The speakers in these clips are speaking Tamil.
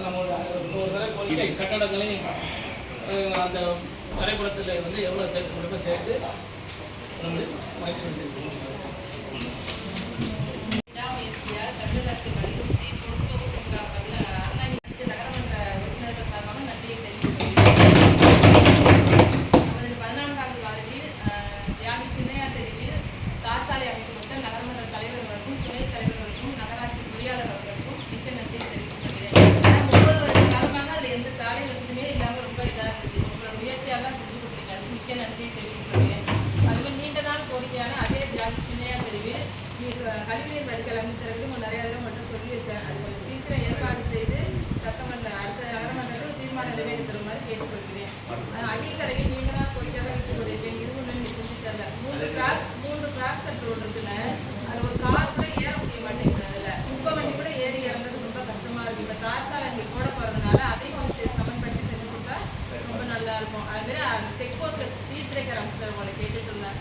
நம்ம ஒரு தடவை கோரிக்கை கட்டடங்களையும் அந்த வரைபடத்தில் வந்து எவ்வளோ சேர்க்க முடியுமோ சேர்த்து நம்ம முயற்சி பண்ணியிருக்கோம். தார்சாலை அமைக்கப்பட்ட நகரமன்ற தலைவர்களுக்கும் துணைத் தலைவர்களுக்கும் நகராட்சி பொறியாளர் அவர்களுக்கும் மிக்க நன்றி தெரிவித்துக் கொள்கிறேன். 30 வருட காலமாக அதில் எந்த சாலை வசதியுமே இல்லாமல் ரொம்ப இதாக இருந்துச்சு. உங்களோட முயற்சியால் செஞ்சு கொடுத்துருங்க, அது மிக்க நன்றி தெரிவித்துக் கொள்கிறேன். அதுமாதிரி நீண்ட நாள் கோரிக்கையான அதே தியாகி சின்னையார் தெருவில் கழிவுநீர் வடிகால் அமைத்தவர்களும் நிறைய தடவை மட்டும் சொல்லியிருக்கேன். அது கொஞ்சம் சீக்கிரம் ஏற்பாடு செய்து சட்டமன்ற அடுத்த நகரமன்றத்தில் தீர்மானம் நிறைவேற்றி தருமாறு கேட்டுக்கொள்கிறேன். அகில்கரையில் நீண்ட நாள் கோரிக்கையாக வைத்துக் கொண்டிருக்கேன். இது ஒன்று நீங்க செஞ்சு தரல. 3 கிராஸ் கட் ரோடு இருக்குன்னு அது ஒரு கார் கூட ஏற முடிய மாட்டேங்குது. அதில் குப்பை வண்டி கூட ஏறி இறங்குறது ரொம்ப கஷ்டமா இருக்கு. இப்போ தார் சாலை அங்கே போட போறதுனால அதையும் கொஞ்சம் சமன்படுத்தி செஞ்சு கொடுத்தா ரொம்ப நல்லா இருக்கும். அதுமாதிரி செக் போஸ்ட்ல ஸ்பீட் பிரேக்கர் அமைச்சு தருவோம் கேட்டுட்டு இருந்தேன்.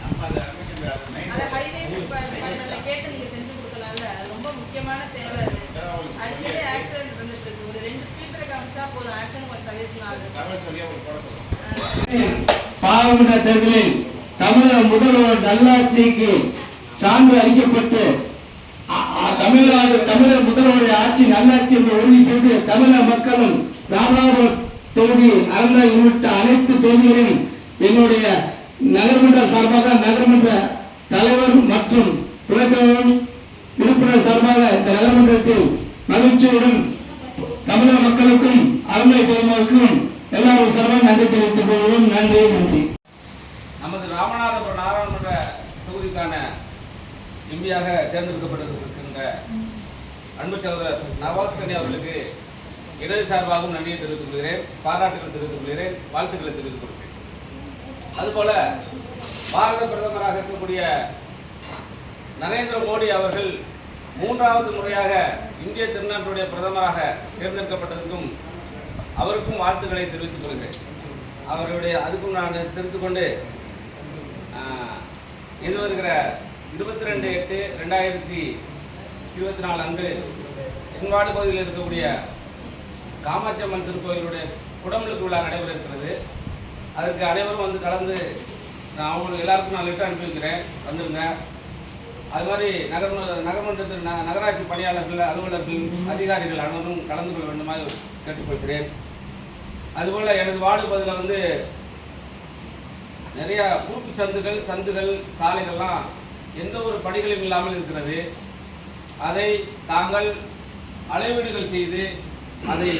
அதை ஹைவேஸ் டிபார்ட்மெண்ட்ல கேட்டு நீங்க செஞ்சு கொடுக்கலாம்ல, அது ரொம்ப முக்கியமான தேவை. அது அடிக்கடி ஆக்சிடென்ட் வந்துட்டு இருக்கு. ஒரு 2 ஸ்பீட் பிரேக்கர் அமைச்சா போதும், ஆக்சிடென்ட் கொஞ்சம் தவிர்க்கலாம். பாராளுமன்ற தேர்தலில் தமிழக முதல்வர் நல்லாட்சிக்கு சான்று அளிக்கப்பட்டு தமிழக முதல்வருடைய ஆட்சி நல்லாட்சி என்று உறுதி செய்து தமிழக மக்களும் ராமநாதபுரம் தொகுதி அரங்காய் உள்ளிட்ட அனைத்து தொகுதிகளிலும் என்னுடைய நகர்மன்ற சார்பாக நகர்மன்ற தலைவர் மற்றும் துணைத் தலைவர் உறுப்பினர் சார்பாக இந்த நகர்மன்றத்தில் மகிழ்ச்சியுடன் தமிழக மக்களுக்கும் அரங்காய் தொகுதிக்கும் எல்லாரும் சார்பாக நன்றி தெரிவித்துக் கொள்வோம். நன்றி நன்றி. நமது ராமநாதபுரம் நாடாளுமன்ற தொகுதிக்கான எம்பியாக தேர்ந்தெடுக்கப்பட்டிருக்கின்ற அன்பு சகோதரர் நவாஸ் கனி அவர்களுக்கு இடது சார்பாகவும் நன்றியை தெரிவித்துக் கொள்கிறேன், பாராட்டுகள் தெரிவித்துக் கொள்கிறேன், வாழ்த்துக்களை தெரிவித்துக் கொள்கிறேன். அதுபோல பாரத பிரதமராக இருக்கக்கூடிய நரேந்திர மோடி அவர்கள் 3வது முறையாக இந்திய திருநாட்டுடைய பிரதமராக தேர்ந்தெடுக்கப்பட்டதற்கும் அவருக்கும் வாழ்த்துக்களை தெரிவித்துக் கொள்கிறேன். அவருடைய அதுக்கும் நான் தெரிவித்துக் கொண்டு இது வருகிற 22/8/2024 அன்று என்வாடு பகுதியில் இருக்கக்கூடிய காமாட்சி அம்மன் திருக்கோயிலுடைய குடமுழுக்கு விழா நடைபெற இருக்கிறது. அதற்கு அனைவரும் வந்து கலந்து நான் அவங்களுக்கு எல்லாருக்கும் நான் லெட்டர் அனுப்பி வைக்கிறேன், வந்துருங்க. அது மாதிரி நகர்மன்றத்தில் நகராட்சி பணியாளர்கள், அலுவலர்கள், அதிகாரிகள் அனைவரும் கலந்து கொள்ள வேண்டுமாறு கேட்டுக்கொள்கிறேன். அதுபோல் எனது வார்டு பகுதியில் வந்து நிறைய கூட்டு சந்துகள் சாலைகள்லாம் எந்த ஒரு பணிகளும் இல்லாமல் இருக்கிறது. அதை தாங்கள் அளவீடுகள் செய்து அதை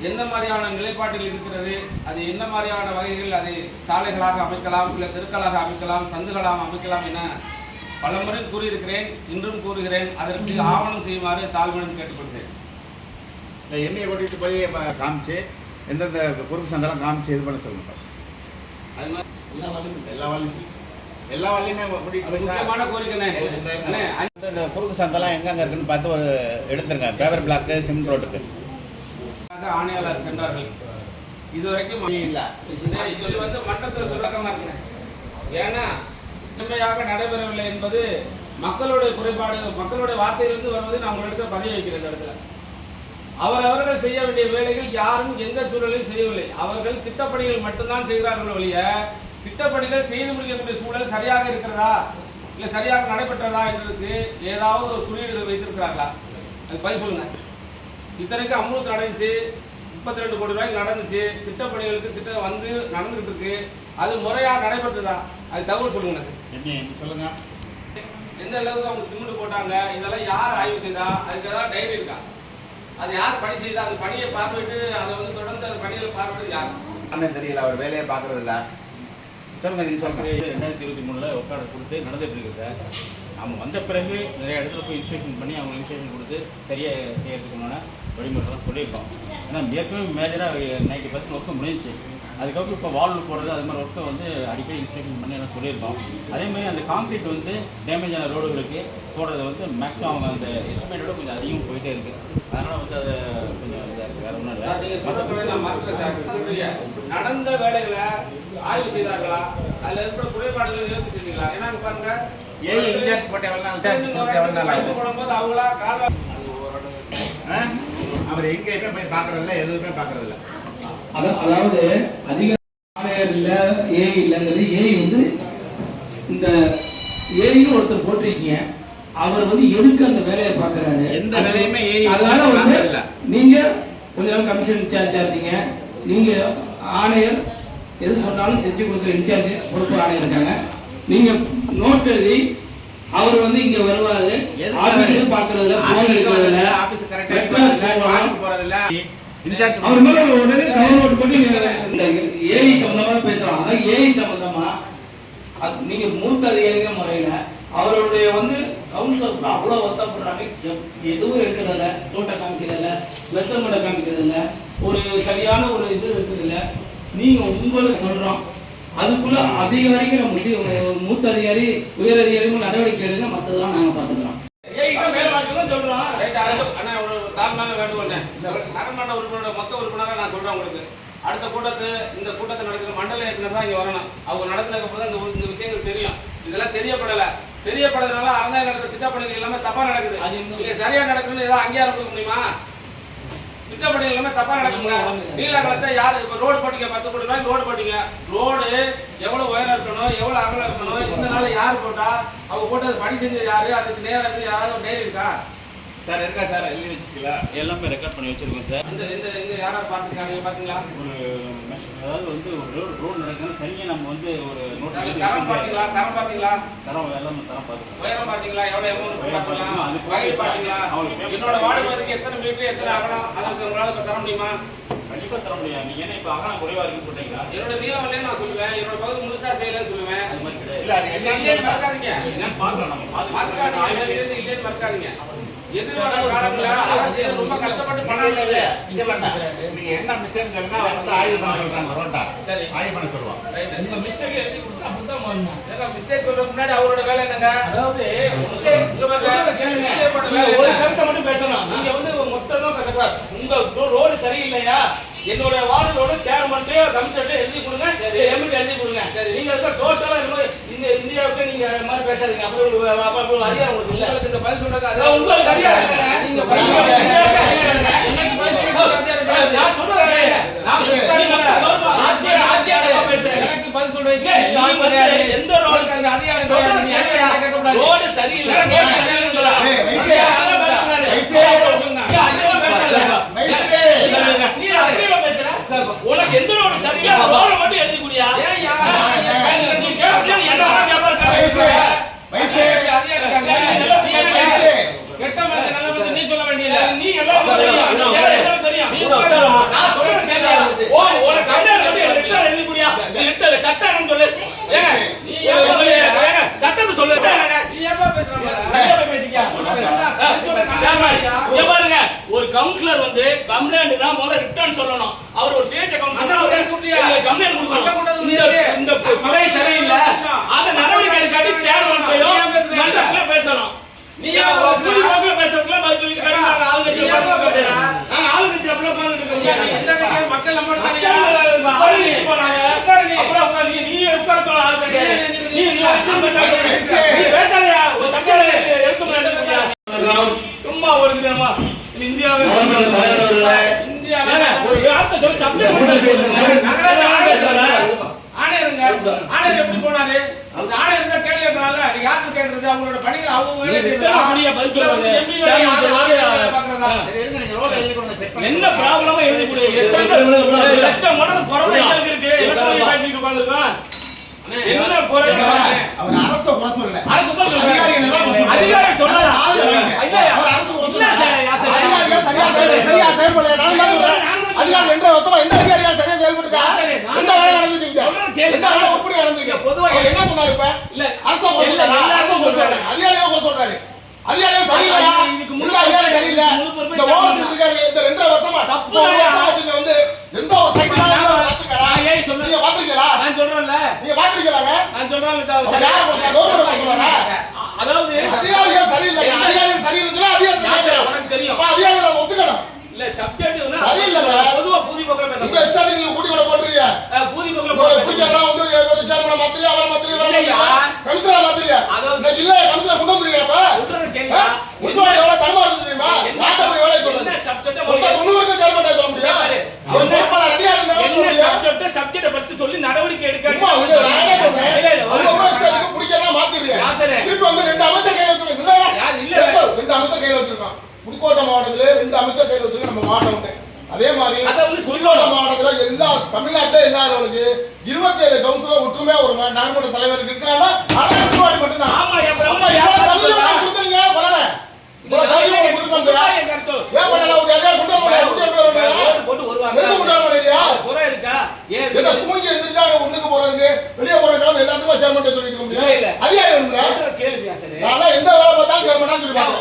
எந்த மாதிரியான நிலைப்பாட்டில் இருக்கிறது, அது என்ன மாதிரியான வகைகள் அதை சாலைகளாக அமைக்கலாம், இல்லை தெருக்களாக அமைக்கலாம், சந்துகளாக அமைக்கலாம் என பலமுறை கூறியிருக்கிறேன், இன்றும் கூறுகிறேன். அதற்கு ஆவணம் செய்யுமாறு தாழ்மையுடன் கேட்டுக்கொள்கிறேன். எண்ணெயை ஓட்டிட்டு போய் காமிச்சு எந்தெந்த பொறுப்பு சந்தெல்லாம் காமிச்சு இது பண்ண சொல்லுங்க. அது மாதிரி எல்லா வழியுமே முக்கியமான கோரிக்கை இந்த குறுக்கு சந்தெல்லாம் எங்கெங்க இருக்குன்னு பார்த்து ஒரு எடுத்துருங்க. பேப்பர் பிளாக்கு, சிமெண்ட் ரோட்டுக்கு ஆணையாளர் சென்றார்கள். இதுவரைக்கும் இல்லை இது வந்து மட்டத்தில் சுருக்கமாக இருக்கிறேன். ஏன்னா உண்மையாக நடைபெறவில்லை என்பது மக்களுடைய குறைபாடு, மக்களுடைய வார்த்தையிலிருந்து வருவது நான் உங்களிடத்தில் பதிய வைக்கிறேன். இந்த இடத்துல அவரவர்கள் செய்ய வேண்டிய வேலைகள் யாரும் எந்த சூழலையும் செய்யவில்லை. அவர்கள் திட்டப்பணிகள் மட்டும்தான் செய்கிறார்கள் ஒழிய திட்டப்பணிகள் செய்து முடிக்கக்கூடிய சூழல் சரியாக இருக்கிறதா, இல்லை சரியாக நடைபெற்றதா என்பதற்கு ஏதாவது ஒரு குறியீடுகள் வைத்திருக்கிறார்களா? அது பதில் சொல்லுங்க. இத்தனைக்கு அம்முழுத்து நடந்துச்சு, 32 கோடி ரூபாய்க்கு நடந்துச்சு, திட்டப்பணிகளுக்கு திட்டம் வந்து நடந்துகிட்டு இருக்கு. அது முறையாக நடைபெற்றதா? அது தகவல் சொல்லுங்க. என்ன சொல்லுங்க. எந்த அளவுக்கு அவங்க சிமெண்ட் போட்டாங்க, இதெல்லாம் யார் ஆய்வு செய்தா, அதுக்கு ஏதாவது டைரி இருக்கா, அது யார் பணி செய்தா, அந்த பணியை பார்வையிட்டு அதை வந்து தொடர்ந்து அந்த பணிகளை பார்வையிட்டு யார் தெரியல, அவர் வேலையை பார்க்கறது இல்லை. சொல்லுங்க, நீங்கள் சொல்லுங்க. 2023 ஒர்க்கார்டு கொடுத்து நடந்துட்டு இருக்கிறத அவங்க வந்த பிறகு நிறைய இடத்துல போய் இன்ஸ்ட்ரக்ஷன் பண்ணி அவங்க இன்ஸ்ட்ரக்ஷன் கொடுத்து சரியாக செய்யறதுக்குமான வழிமுறைலாம் சொல்லியிருக்கோம். ஏன்னா ஏற்கனவே மேஜராக 90% ஒர்க்கு முடிஞ்சிச்சு. அதுக்கப்புறம் இப்போ வால் போடுறது அது மாதிரி ஒர்க்கை வந்து அடிக்கடி இன்ஸ்ட்ரக்ஷன் பண்ணி எல்லாம் சொல்லியிருக்கோம். அதேமாதிரி அந்த கான்கிரீட் வந்து டேமேஜ் ஆன ரோடுகளுக்கு போடுறது வந்து மேக்ஸிமம் அவங்க அந்த எஸ்டிமேட்டோட கொஞ்சம் அதிகம் போயிட்டே இருக்குது. அதனால் வந்து அதை கொஞ்சம் இதாக இருக்குது. வேறு ஒன்றும் இல்லை. நடந்த வேலைகளை ஆய்வு செய்தார்களா, அதில் இருக்கிற குறைபாடுகளை நிவர்த்தி செஞ்சீங்களா? ஏன்னா பாருங்க, இன்சார்ஜ் போட்டு போடும்போது அவங்களா கால அவர் எங்கேயுமே போய் பார்க்கறதில்ல, எதுவுமே பார்க்கறதில்ல. அதாவது அதிக ஆணையர் இல்ல, ஏஐ இல்லைங்கிறது. ஏஐ வந்து இந்த ஏஐன்னு ஒருத்தர் போட்டிருக்கீங்க, அவர் வந்து எதுக்கு அந்த வேலையை பார்க்கறாரு? எந்த வேலையுமே ஏஐ அதனால வந்து பார்க்கறதில்ல. நீங்க கொஞ்ச நாள் கமிஷன் இன்சார்ஜா இருந்தீங்க, நீங்க ஆணையர் எது சொன்னாலும் செஞ்சு கொடுக்குற இன்சார்ஜ் பொறுப்பு ஆணையர் இருக்காங்க. நீங்க நோட் எழுதி அவர் வந்து இங்க வருவாரு, ஆபீஸ் பார்க்கறதுல, போன் எடுக்கிறதுல, ஆபீஸ் கரெக்டா போறதில்ல. இன்சார்ஜ் அவர் மேல உடனே கவர் நோட் பண்ணி இந்த ஏஐ சம்பந்தமா பேசலாம். அதான் ஏஐ சம்பந்தமா நீங்க மூத்த அதிகாரிகள் முறையில அவருடைய வந்து கவுன்சிலர் அவ்வளோ வருத்தப்படுறாங்க. எதுவும் எடுக்கிறதில்ல, நோட்டை காமிக்கிறதில்ல, மெஷர்மெண்ட்டை காமிக்கிறதில்ல, ஒரு சரியான ஒரு இது இருக்குதில்ல. நீங்க உங்களுக்கு சொல்றோம், அதுக்குள்ள அதிகாரிக்கு நம்ம மூத்த அதிகாரி உயர் அதிகாரிகள் நடவடிக்கை எடுங்க, மற்றதெல்லாம் நாங்கள் பார்த்துக்கிறோம். சொல்றோம். ரைட், அண்ணா ஒரு தாழ்மையான வேண்டுகோள்ண்ணே. நகர்மன்ற உறுப்பினரோட மொத்த உறுப்பினராக நான் சொல்றேன் உங்களுக்கு. அடுத்த இந்த கூட்டத்தை நடக்கிற மண்டல இயக்குனர் தான் இங்க வரணும். அவங்க நடத்தினதுக்கு தான் இந்த விஷயங்கள் தெரியும். இதெல்லாம் தெரியப்படுறதுனால அரசாங்கம் நடத்த திட்டப்பணிகள் எல்லாமே தப்பா நடக்குது. நீங்க சரியா நடக்கணும்னு ஏதாவது அங்கீகாரம் கொடுக்க முடியுமா? திட்டப்பணிகள் எல்லாமே தப்பா நடக்குங்க. நீலகலத்தை யாரு இப்போ ரோடு போட்டீங்க, 10 கோடி ரூபாய்க்கு ரோடு போட்டீங்க. ரோடு எவ்வளவு உயரம் இருக்கணும், எவ்வளவு அகலம் இருக்கணும், இந்த நாள் யார் போட்டா, அவங்க போட்டது பணி செஞ்சது யாரு, அதுக்கு நேரம் இருந்து யாராவது ஒரு நேரம் இருக்கா? சார் இருக்கா சார், எழுதி வச்சுக்கலாம். எல்லாமே ரெக்கார்ட் பண்ணி வச்சிருக்கோம் சார். இந்த யாராவது பார்த்துருக்காங்க, பார்த்தீங்களா? அதாவது வந்து ஒரு ரோடு நடக்கணும், தனியாக நம்ம வந்து ஒரு நோட் தரம் பார்த்தீங்களா? தரம் எல்லாமே தரம் பார்த்துக்கோங்க. உயரம் பார்த்தீங்களா? எவ்வளோ அமௌண்ட் பார்த்தீங்களா? வயல் பார்த்தீங்களா? என்னோட வார்டு பகுதிக்கு எத்தனை மீட்டர், எத்தனை அகலம், அதுக்கு உங்களால் இப்போ தர முடியுமா? கண்டிப்பாக தர முடியாது. நீங்கள் ஏன்னா இப்போ அகலம் குறைவாக இருக்குன்னு சொல்கிறீங்களா? என்னோட நீளம் இல்லைன்னு நான் சொல்லுவேன், என்னோட பகுதி முழுசா செய்யலன்னு சொல்லுவேன். அது மாதிரி கிடையாது. இல்ல அது இல்லைன்னு மறக்காதீங்க, என்னன்னு பார்க்கலாம், நம்ம மறக்காதீங்க, சேர்ந்து இல்லைன்னு மறக்காதீங்க. எதிர்வர காலத்துல அரசு ரொம்ப கஷ்டப்பட்டு பணம் நீங்க என்ன மிஸ்டேக் சொல்லுங்க, அவங்க ஆய்வு பண்ண சொல்றாங்க. ரோட்டா சரி, ஆய்வு பண்ண சொல்லுவாங்க. இந்த மிஸ்டேக் எழுதி கொடுத்தா அப்படிதான் வரணும். ஏங்க மிஸ்டேக் சொல்றதுக்கு முன்னாடி அவரோட வேலை என்னங்க? அதாவது மிஸ்டேக் ஒரு கருத்தை மட்டும் பேசணும். நீங்க வந்து மொத்தமா பேசக்கூடாது. உங்க ரோடு சரியில்லையா, என்னோட வார்டு ரோடு சேர்மன்ட்டு கமிஷனர்ட்டு எழுதி கொடுங்க, எம்எல்ஏ எழுதி கொடுங்க. நீங்க இருக்க டோட்டலா இந்த இந்தியாவுக்கு நீங்க அது மாதிரி பேசாதீங்க. அப்படி ஒரு அதிகாரம் உங்களுக்கு இல்ல. உங்களுக்கு இந்த பதில் சொல்றது அது உங்களுக்கு அதிகாரம் இல்லைங்க. நீங்க எனக்கு பதில் சொல்றது நான் சொல்றது எனக்கு பதில் சொல்றீங்க. எந்த ரோடுக்கு அந்த அதிகாரம் கிடையாது. ரோடு சரியில்லை, ரோடு சரியில்லைன்னு சொல்றாங்க. உனக்கு எந்த ரோடு சரியில்லை, அந்த ரோட மட்டும் எழுதி குடியா. நீ கேட்க என்ன கெட்ட மனசு நல்ல மனசு நீ சொல்ல வேண்டியது. நீ எல்லாம் தெரியும். நான் சொல்றது கேட்காது. உனக்கு கல்யாணம் பண்ணி லெட்டர் எழுதி குடியா. லெட்டர் சட்டம் சொல்லு. சட்டத்தை சொல்லு. நீ எப்ப பேசுறாங்க? பாருங்க, ஒரு கவுன்சிலர் வந்து கம்ப்ளைண்ட் தான் முதல்ல ரிட்டர்ன் சொல்லணும். அவர் ஒரு சுயேட்சை கவுன்சிலர் கம்ப்ளைண்ட் கொடுக்கணும். இந்த முறை சரியில்லை, அதை நடவடிக்கை எடுக்காட்டி சேர்மன் போயிடும் மன்றத்துல பேசணும். நீ பேசுறதுல ஆளுங்கட்சி மக்கள் நம்ம சும்மா ஒரு இந்தியாவை ஒரு வார்த்தை சொல்லி சப்ஜெக்ட் ஆணையர் எப்படி போனாரு? அந்த ஆணையர் இருந்தா கேள்வி கேட்கறாங்க. நீங்க யாருக்கு கேக்குறது? அவங்களோட பணிகளை அவங்க என்ன ப்ராப்ளமா எழுதி கொடுங்க. லட்சம் மடங்கு குறைவு எங்களுக்கு இருக்கு. பேசிட்டு உட்கார்ந்துருக்கோம். என்ன குறை? அவர் அரசு குறை சொல்லல, அரசு தான் சொல்றாங்க. அதிகாரி சொன்னாங்க. அவர் அரசு குறை சொல்லல. அதிகாரிகள் சரியா செயல்படல. அதிகாரி என்ற வசமா எந்த அதிகாரிகள் சரியா செயல்பட்டுருக்காங்க? எந்த வேலை நடந்துட்டீங்க? எந்த வேலை எப்படி நடந்துட்டீங்க? பொதுவா என்ன சொன்னாரு? இப்ப இல்ல அரசு குறை சொல்லல, அரசு குறை சொல்லல, அதிகாரிகள் குறை சொல்றாரு. அதிகாரிகள் சரியில்லை, இந்த அதிகாரி சரியில்லை. இந்த ஓவர்ஸ் இருக்காரு இந்த 2 வருஷமா தப்பு வந்து எந்த ஒரு சைக்கிள் நீங்க பாத்துக்கீங்களா? நான் சொல்றேன்ல, நீங்க பாத்துக்கீங்களாங்க? நான் சொல்றேன்ல. அதாவது அதிகாரிகள் சரியில்லை, அதிகாரிகள் சரியில்லை, அதிகாரிகள் உனக்கு தெரியும். அதிகாரிகள் ஒத்துக்கணும். இல்ல சப்ஜெக்ட் சரியில்லை. பொதுவா பூதி பக்கம் பேச உங்க இஷ்டத்துக்கு நீங்க கூட்டி கொள்ள போட்டுறீங்க. பூதி பக்கம் பிடிக்கலாம் வந்து சேர்மன் மாத்திரியா, அவரை மாத்திரியா, கமிஷனர் மாத்திரியா. இன்னைக்கு இல்ல கமிஷனர் கொண்டு வந்துருக்கீங்க. அப்ப சொல்றது கேளுங்க. முஸ்லிம் எவ்வளவு தரமா இருந்து தெரியுமா? நாட்டை போய் வேலை சொல்றது. சப்ஜெக்ட் அமைச்சர் கையில் வச்சிருக்கோம். புதுக்கோட்டை மாவட்டத்துல 2 அமைச்சர் கையில் வச்சிருக்கோம் நம்ம மாவட்டம் ஒண்ணு. அதே மாதிரி புதுக்கோட்டை மாவட்டத்துல எல்லா தமிழ்நாட்டில எல்லாருக்கு 27 கவுன்சிலர் ஒற்றுமையா ஒரு நகர்மன்ற தலைவர் இருக்காங்க. ஆனால் மட்டும்தான் கொடுத்தீங்க பரவாயில்ல. ஒண்ணுக்கு போறது வெளியே போறது எல்லாத்துக்கும் சேர்மன் சொல்லிட்டு முடியாது. அதிகாரி எந்த வேலை பார்த்தாலும் சேர்மன் சொல்லிப்பாங்க.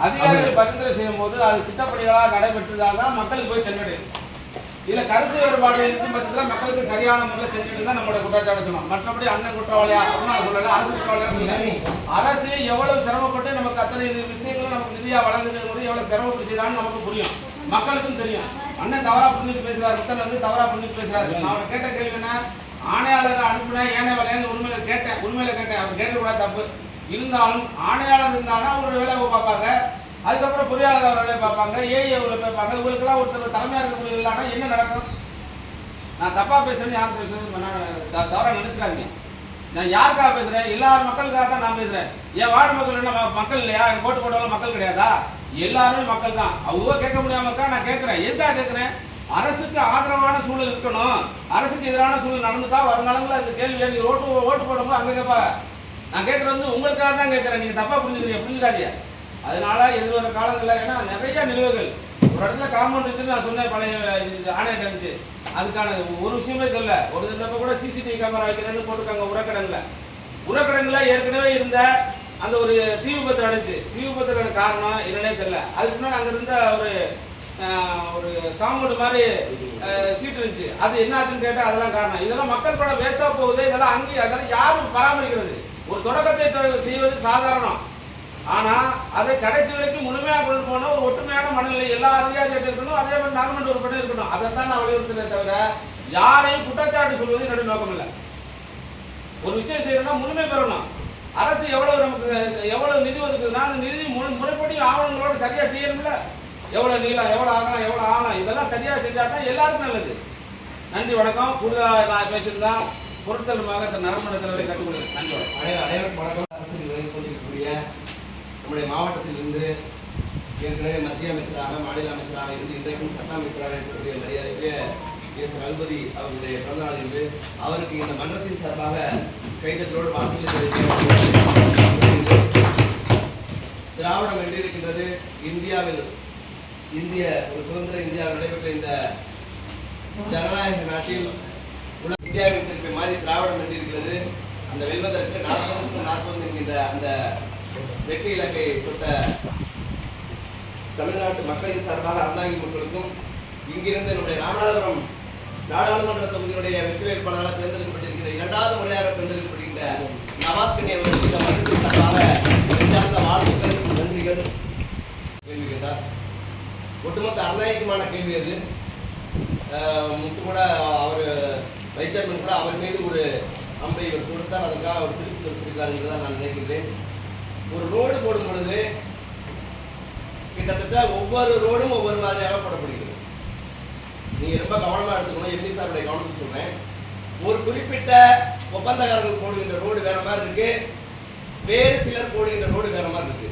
அதிகாரிகள் பரிந்துரை செய்யும் போது அது திட்டப்பணிகளாக நடைபெற்றதாக மக்களுக்கு போய் சென்றடையும். இதுல கருத்து வேறுபாடு இருக்கும் பட்சத்தில் மக்களுக்கு சரியான முறையில் செஞ்சுட்டு தான் நம்மளோட குற்றச்சாட்டு சொன்னோம். மற்றபடி அண்ணன் குற்றவாளியா அப்படின்னு சொல்லல, அரசு குற்றவாளியா. அரசு எவ்வளவு சிரமப்பட்டு நமக்கு அத்தனை விஷயங்களும் நமக்கு நிதியா வழங்குறது போது எவ்வளவு சிரமப்பட்டு செய்யறான்னு நமக்கு புரியும், மக்களுக்கும் தெரியும். அண்ணன் தவறா புரிஞ்சுட்டு பேசுறாரு, புத்தன் வந்து தவறா புரிஞ்சுட்டு பேசுறாரு. நான் அவரை கேட்ட கேள்வி என்ன, ஆணையாளரை அனுப்புனா ஏனே வேலையான்னு உண்மையில கேட்டேன். அவர் கேட்கக்கூடாது தப்பு. இருந்தாலும் ஆணையாளர் இருந்தாலும் அவரோட வேலையை பார்ப்பாங்க, அதுக்கப்புறம் பொறியாளர் அவர் வேலையை பார்ப்பாங்க, ஏஐ அவரை பார்ப்பாங்க. இவங்களுக்கெல்லாம் ஒருத்தர் தலைமையாக இருக்கக்கூடிய இல்லைன்னா என்ன நடக்கும்? நான் தப்பா பேசுறேன்னு யாரும் தவறாக நினைச்சுக்காதீங்க. நான் யாருக்காக பேசுறேன்? எல்லாரும் மக்களுக்காக தான் நான் பேசுறேன். என் வார்டு மக்கள் என்ன மக்கள் இல்லையா? எனக்கு ஓட்டு போட்டவங்க மக்கள் கிடையாதா? எல்லாருமே மக்கள் தான். அவங்க கேட்க முடியாம இருக்கா? நான் கேட்கிறேன். எதுக்காக கேட்கிறேன்? அரசுக்கு ஆதரவான சூழல் இருக்கணும். அரசுக்கு எதிரான சூழல் நடந்துட்டா வருங்காலங்களில் இந்த கேள்வியை நீங்க ஓட்டு போடும்போது அங்கே கேட்பாங்க. நான் கேட்கறது வந்து உங்களுக்காக தான் கேட்கிறேன். நீங்க தப்பா புரிஞ்சுக்காதீங்க. அதனால எதிர்வர காலங்களில் ஏன்னா நிறைய நிலுவைகள் ஒரு இடத்துல காம்பவுண்ட் இருக்குன்னு நான் சொன்னேன், பழைய ஆணையம் இருந்துச்சு. அதுக்கான ஒரு விஷயமே தெரியல. ஒரு தடவை கூட சிசிடிவி கேமரா வைக்கிறேன்னு போட்டுருக்காங்க உரக்கடங்குல ஏற்கனவே இருந்த அந்த ஒரு தீ விபத்து நடந்துச்சு. தீ விபத்துக்கான காரணம் என்னன்னே தெரியல. அதுக்கு முன்னாடி அங்கே இருந்த ஒரு காம்பவுண்ட் மாதிரி சீட் இருந்துச்சு. அது என்ன ஆச்சுன்னு கேட்டால் அதெல்லாம் காரணம். இதெல்லாம் மக்கள் கூட வேஸ்டா போகுது. இதெல்லாம் அங்கேயும் அதெல்லாம் யாரும் பராமரிக்கிறது? ஒரு தொடக்கத்தை செய்வது சாதாரணம். ஆனா அதை கடைசி வரைக்கும் முழுமையாக கொண்டு போன ஒரு ஒற்றுமையான மனநிலை எல்லா அதிகாரிகள் இருக்கணும். அதே மாதிரி நார்மண்ட் உறுப்பினர் இருக்கணும். அதை தான் நான் வலியுறுத்தினே தவிர யாரையும் குற்றச்சாட்டு சொல்வது என்னுடைய நோக்கம் இல்லை. ஒரு விஷயம் செய்யணும்னா முழுமை பெறணும். அரசு எவ்வளவு நிதி ஒதுக்குதுன்னா அந்த நிதி முறைப்படி ஆவணங்களோட சரியா செய்யணும்ல. எவ்வளவு நீளம், எவ்வளவு ஆகலாம், எவ்வளவு ஆகலாம், இதெல்லாம் சரியா செஞ்சா தான் எல்லாருக்கும் நல்லது. நன்றி, வணக்கம். கூடுதலாக நான் பேசியிருந்தான் பொருட்தலுமாக நகர்மன்ற தலைவரை கற்றுக் கொடுக்கிறேன். நன்றி, அனைவருக்கும் வணக்கம். அரசு கொண்டிருக்கக்கூடிய நம்முடைய மாவட்டத்திலிருந்து ஏற்கனவே மத்திய அமைச்சராக, மாநில அமைச்சராக இருந்து இன்றைக்கும் சட்ட அமைச்சராக இருக்கக்கூடிய மரியாதைக்குரிய எஸ். ரகுபதி அவருடைய பிறந்தநாள் என்று அவருக்கு இந்த மன்றத்தின் சார்பாக கைதட்டலோடு வாழ்த்துக்களை தெரிவிக்க திராவிடம் வென்றிருக்கின்றது. ஒரு சுதந்திர இந்தியாவில் நடைபெற்ற இந்த ஜனநாயக நாட்டில் இந்தியாவின் திருப்பி மாறி திராவிடம் வென்றிருக்கிறது. அந்த வெல்வதற்கு 40 என்கின்ற அந்த வெற்றி இலக்கை தொட்ட தமிழ்நாட்டு மக்களின் சார்பாக அறந்தாங்கி மக்களுக்கும் இங்கிருந்து நம்முடைய ராமநாதபுரம் நாடாளுமன்ற தொகுதியினுடைய வெற்றி வேட்பாளராக தேர்ந்தெடுக்கப்பட்டிருக்கிற 2வது முறையாக தேர்ந்தெடுக்கப்பட்டிருக்கிற நவாஸ்கனி அவர்களுக்கு இந்த மன்றத்தின் சார்பாக வாழ்த்துக்கள், நன்றிகள். கேள்வி கேட்டார். ஒட்டுமொத்த அறநாயகமான கேள்வி அது. முத்து கூட அவர் வைஸ் சேர்மன் கூட அவர் மீது ஒரு அம்பை கொடுத்தால் அதற்காக அவர் திருப்பி கொடுத்திருக்கார் என்றுதான் நான் நினைக்கின்றேன். ஒரு ரோடு போடும் பொழுது கிட்டத்தட்ட ஒவ்வொரு ரோடும் ஒவ்வொரு மாதிரியாக போடப்படுகிறது. நீங்க ரொம்ப கவனமா எடுத்துக்கணும். எம்பி சாருடைய கவனத்துக்கு சொல்றேன். ஒரு குறிப்பிட்ட ஒப்பந்தக்காரர்கள் போடுகின்ற ரோடு வேற மாதிரி இருக்கு, வேறு சிலர் போடுகின்ற ரோடு வேற மாதிரி இருக்கு.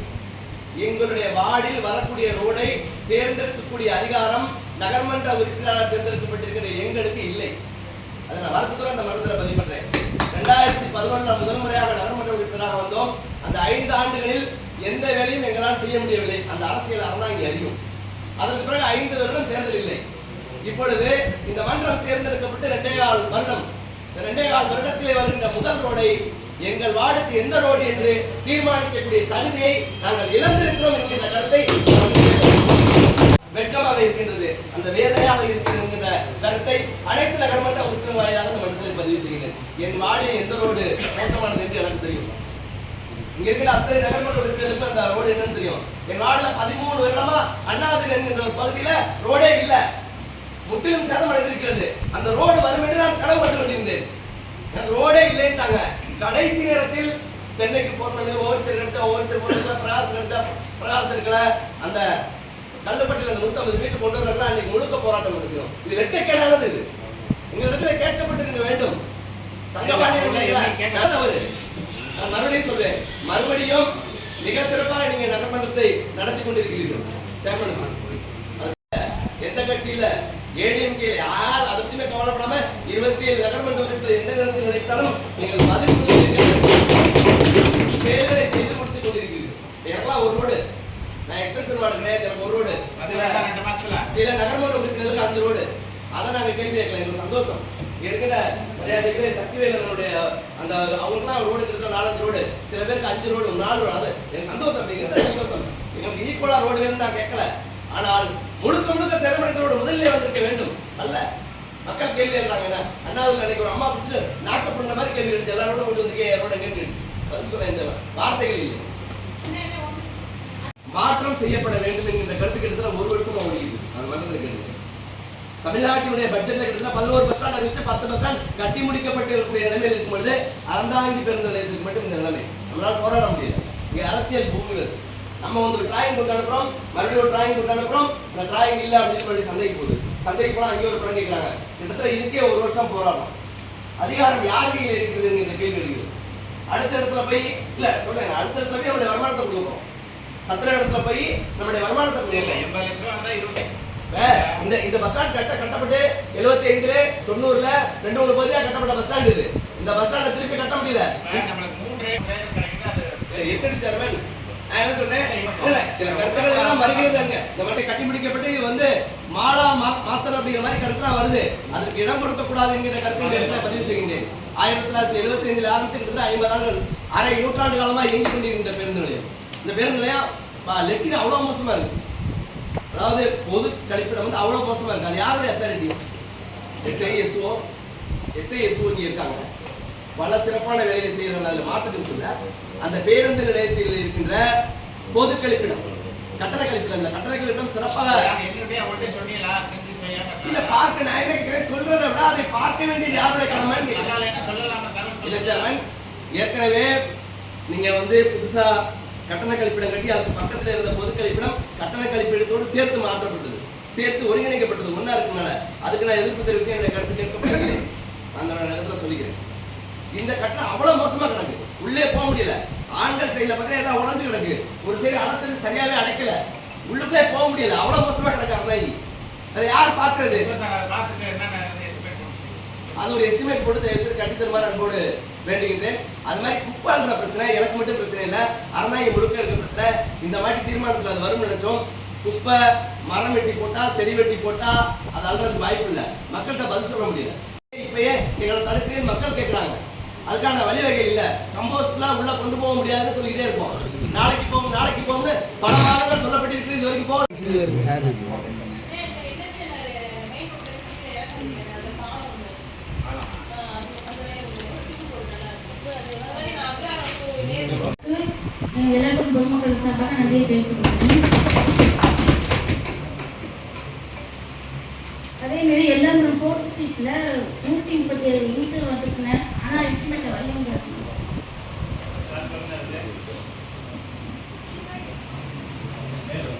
எங்களுடைய வார்டில் வரக்கூடிய ரோடை தேர்ந்தெடுக்கக்கூடிய அதிகாரம் நகர்மன்ற உறுப்பினரால் தேர்ந்தெடுக்கப்பட்டிருக்கிற எங்களுக்கு இல்லை. அதை நான் வருத்தத்தோடு அந்த மன்றத்தில் பதிவு பண்றேன். 2011 முதல் முறையாக நகர்மன்ற உறுப்பினராக வந்தோம். அந்த 5 ஆண்டுகளில் எந்த வேலையும் எங்களால் செய்ய முடியவில்லை. அந்த அரசியல் அறந்தாங்கி அறியும். அதற்கு பிறகு 5 வருடம் தேர்தல் இல்லை. இப்பொழுது இந்த மன்றம் தேர்ந்தெடுக்கப்பட்டு 2.25 வருடம். இந்த 2.25 வருடத்திலே வருகின்ற முதல் ரோடை எங்கள் வார்டுக்கு எந்த ரோடு என்று தீர்மானிக்கக்கூடிய தகுதியை நாங்கள் இழந்திருக்கிறோம் என்கின்ற கருத்தை வெட்கமாக இருக்கின்றது, அந்த வேதனையாக இருக்கிறது என்கின்ற கருத்தை அனைத்து நகர்மன்ற உறுப்பினர் வாயிலாக இந்த மன்றத்தில் பதிவு செய்கிறேன். என் வார்டில் எந்த ரோடு மோசமானது என்று எனக்கு தெரியும். இங்க இருக்கிற அத்தனை நகர்மன்ற உறுப்பினருக்கு அந்த ரோடு என்னன்னு தெரியும். என் வார்டில் 13 வருடமா அண்ணாதிரி என்கின்ற ஒரு பகுதியில ரோடே இல்லை, முற்றிலும் சேதம் அடைந்திருக்கிறது. அந்த ரோடு வரும் என்று நான் கனவு கண்டு கொண்டிருந்தேன். ரோடே இல்லைன்ட்டாங்க. கடைசி நேரத்தில் சென்னைக்கு போன் பண்ணி ஓவர்சீர் பிரகாசம் இருக்கல அந்த கல்லுப்பட்டியில் அந்த 150 மீட்டர் கொண்டு வரலாம். அன்னைக்கு முழுக்க போராட்டம் நடக்கிறோம். இது வெட்கக்கேடானது. இது எங்களிடத்துல கேட்கப்பட்டிருக்க வேண்டும். நான் மறுபடியும் சொல்றேன், மறுபடியும் மிக சிறப்பாக நீங்க நகர்மன்றத்தை நடத்தி கொண்டிருக்கிறீர்கள். சேர்மன் எந்த கட்சியில ஏடிஎம்கே யார் அதற்குமே கவலைப்படாம 27 நகர்மன்ற உறுப்பினர் எந்த நேரத்தில் நினைத்தாலும் நீங்கள் பதில் செயல்களை செய்து கொடுத்துக் கொண்டிருக்கிறீர்கள். எனக்கெல்லாம் ஒரு ரோடு, நான் எக்ஸ்டென்ஷன் வார்டு கிடையாது, எனக்கு ஒரு ரோடு. சில நகர்மன்ற உறுப்பினருக்கு 5 ரோடு. அதை நாங்கள் கேள்வி கேட்கல, எங்களுக்கு சந்தோஷம். இருக்கிற மரியாதைக்குரிய சக்திவேலனுடைய அந்த அவங்களுக்குலாம் ரோடு கிட்ட 4-5 ரோடு, சில பேருக்கு 5 ரோடு 4 ரோடு. அது எனக்கு சந்தோஷம். அப்படிங்கிறது சந்தோஷம். எங்களுக்கு ஈக்குவலா ரோடு வேணும்னு நான் கேட்கல. ஆனால் முழுக்க சேதமடைந்தோட முதல்ல வந்திருக்க வேண்டும் அல்ல. மக்கள் கேள்வி கேட்கறாங்க. அண்ணாதுல அன்னைக்கு ஒரு அம்மா பிடிச்சி நாக்கப்படுற மாதிரி கேள்வி எடுத்து எல்லாரோட கொண்டு வந்து ரோட கேட்டு பதில் சொன்ன இந்த வார்த்தைகள் இல்லை. மாற்றம் செய்யப்பட வேண்டும் என்கிற கருத்து கிட்டத்தட்ட 1 வருஷமா ஓடிக்குது. அது மன்றத்தில் கேட்டு தமிழ்நாட்டினுடைய பட்ஜெட்ல கிட்டத்தட்ட 11 பஸ் ஸ்டாண்ட் அறிவிச்சு 10 பஸ் ஸ்டாண்ட் கட்டி முடிக்கப்பட்டு இருக்கக்கூடிய நிலைமையில் இருக்கும் பொழுது அறந்தாங்கி பேருந்து நிலையத்துக்கு மட்டும் இந்த நிலைமை. நம்மளால போராட முடியாது. இங்க அரசியல் பூங்குகிறது. நம்ம வந்து ஒரு டிராயிங் கொண்டு அனுப்புறோம், மறுபடியும் ஒரு டிராயிங் கொண்டு அனுப்புறோம். இந்த டிராயிங் இல்லை அப்படின்னு சொல்லி சந்தைக்கு போகுது. சந்தைக்கு போனால் அங்கேயே ஒரு படம் கேட்குறாங்க. கிட்டத்தட்ட இதுக்கே 1 வருஷம் போராடும். அதிகாரம் யார் கையில் இருக்குது என்ற கேள்வி இருக்குது. அடுத்த இடத்துல போய் இல்லை சொல்றேன், அடுத்த இடத்துல போய் நம்முடைய வருமானத்தை கொடுக்குறோம். சத்திர இடத்துல போய் நம்முடைய வருமானத்தை கொடுக்குறோம். 80 லட்சம் ரூபாய் வந்தா 20 இந்த பஸ் ஸ்டாண்ட் கட்டப்பட்டு 75ல 90ல 2 பகுதியாக கட்டப்பட்ட பஸ் ஸ்டாண்ட் இது. இந்த பஸ் ஸ்டாண்டை திருப்பி கட்ட முடியல. நம்மளுக்கு 3 கிடைக்குது. அது எப்படி சேர்மன் சில கருத்துக்கள் எல்லாம் வருகிறது. இந்த மாதிரி கட்டி முடிக்கப்பட்டு இது வந்து மாலா மாத்தரம் அப்படிங்கிற மாதிரி கருத்துலாம் வருது. அதுக்கு இடம் கொடுக்க கூடாது என்கிற கருத்தை பதிவு செய்கின்றேன். 1975 ஆரம்பித்து கிட்டத்தட்ட 50 ஆண்டுகள், அரை நூற்றாண்டு காலமா இயங்கிக் கொண்டிருக்கின்ற பேருந்து நிலையம். இந்த பேருந்து நிலையம் லெட்டின் அவ்வளவு மோசமா இருக்கு. அதாவது பொது கழிப்பிடம் வந்து அவ்வளவு மோசமா இருக்கு. அது யாருடைய அத்தாரிட்டி? எஸ்ஐஎஸ்ஓ இங்க இருக்காங்க. பல சிறப்பான வேலையை செய்யறாங்க. அதுல மாற்றத்துக்கு இல்லை. அந்த பேருந்து நிலையத்தில் இருக்கின்ற பொது கழிப்பிடம், கட்டளை கழிப்பிடம், கட்டளை கழிப்பிடம் சிறப்பாக இல்ல பார்க்க நான் சொல்றதை விட அதை பார்க்க வேண்டியது யாருடைய கடமை இல்ல சேர்மன். ஏற்கனவே நீங்க வந்து புதுசா கட்டண கழிப்பிடம் கட்டி அதுக்கு பக்கத்துல இருந்த பொது கழிப்பிடம் கட்டண கழிப்பிடத்தோடு சேர்த்து மாற்றப்பட்டது, சேர்த்து ஒருங்கிணைக்கப்பட்டது. முன்னா இருக்குனால அதுக்கு நான் எதிர்ப்பு தெரிவித்து என்னுடைய கருத்து கேட்கப்பட்டது. அந்த நேரத்தில் சொல்லிக்கிறேன். இந்த கட்டணம் அவ்வளவு மோசமா கிடக்கு, உள்ளே போக முடியல. ஆண்கள் சைடுல பார்த்தா எல்லாம் உடஞ்சு கிடக்கு. ஒரு சைடு அடைச்சது சரியாவே அடைக்கல, உள்ளுக்குள்ளே போக முடியல. அவ்வளவு மோசமா கிடக்கு. அறந்தாங்கி அதை யார் பார்க்கறது? அது ஒரு எஸ்டிமேட் போட்டு தயவுசெய்து கட்டித்தருமாறு அன்போடு வேண்டுகின்றேன். அது மாதிரி குப்பான்ற பிரச்சனை எனக்கு மட்டும் பிரச்சனை இல்லை, அறந்தாங்கி முழுக்க இருக்க பிரச்சனை. இந்த மாதிரி தீர்மானத்தில் அது வரும் நினைச்சோம். குப்பை மரம் வெட்டி போட்டா செடி வெட்டி போட்டா அது அல்றதுக்கு வாய்ப்பு இல்லை. மக்கள்கிட்ட பதில் சொல்ல முடியல. இப்பயே எங்களை தடுக்கிறேன் மக்கள் கேட்கறாங்க. அதுக்கான வழிவகை இல்லை. கம்போஸ்ட்லாம் உள்ள கொண்டு போக முடியாதுன்னு சொல்லிக்கிட்டே இருப்போம். நாளைக்கு போகும்னு பல மாதங்கள் சொல்லப்பட்டிருக்கு. இது வரைக்கும் போக எல்லாருக்கும் பொதுமக்கள் சார்பாக நன்றியை தெரிவித்துக்கொள்கிறேன். அதேமாரி எல்லாரும் 4th ஸ்ட்ரீட்ல 137 யூனிட் வந்துருக்குனேன். ஆனால் எஸ்டிமேட்டில் வரலங்க.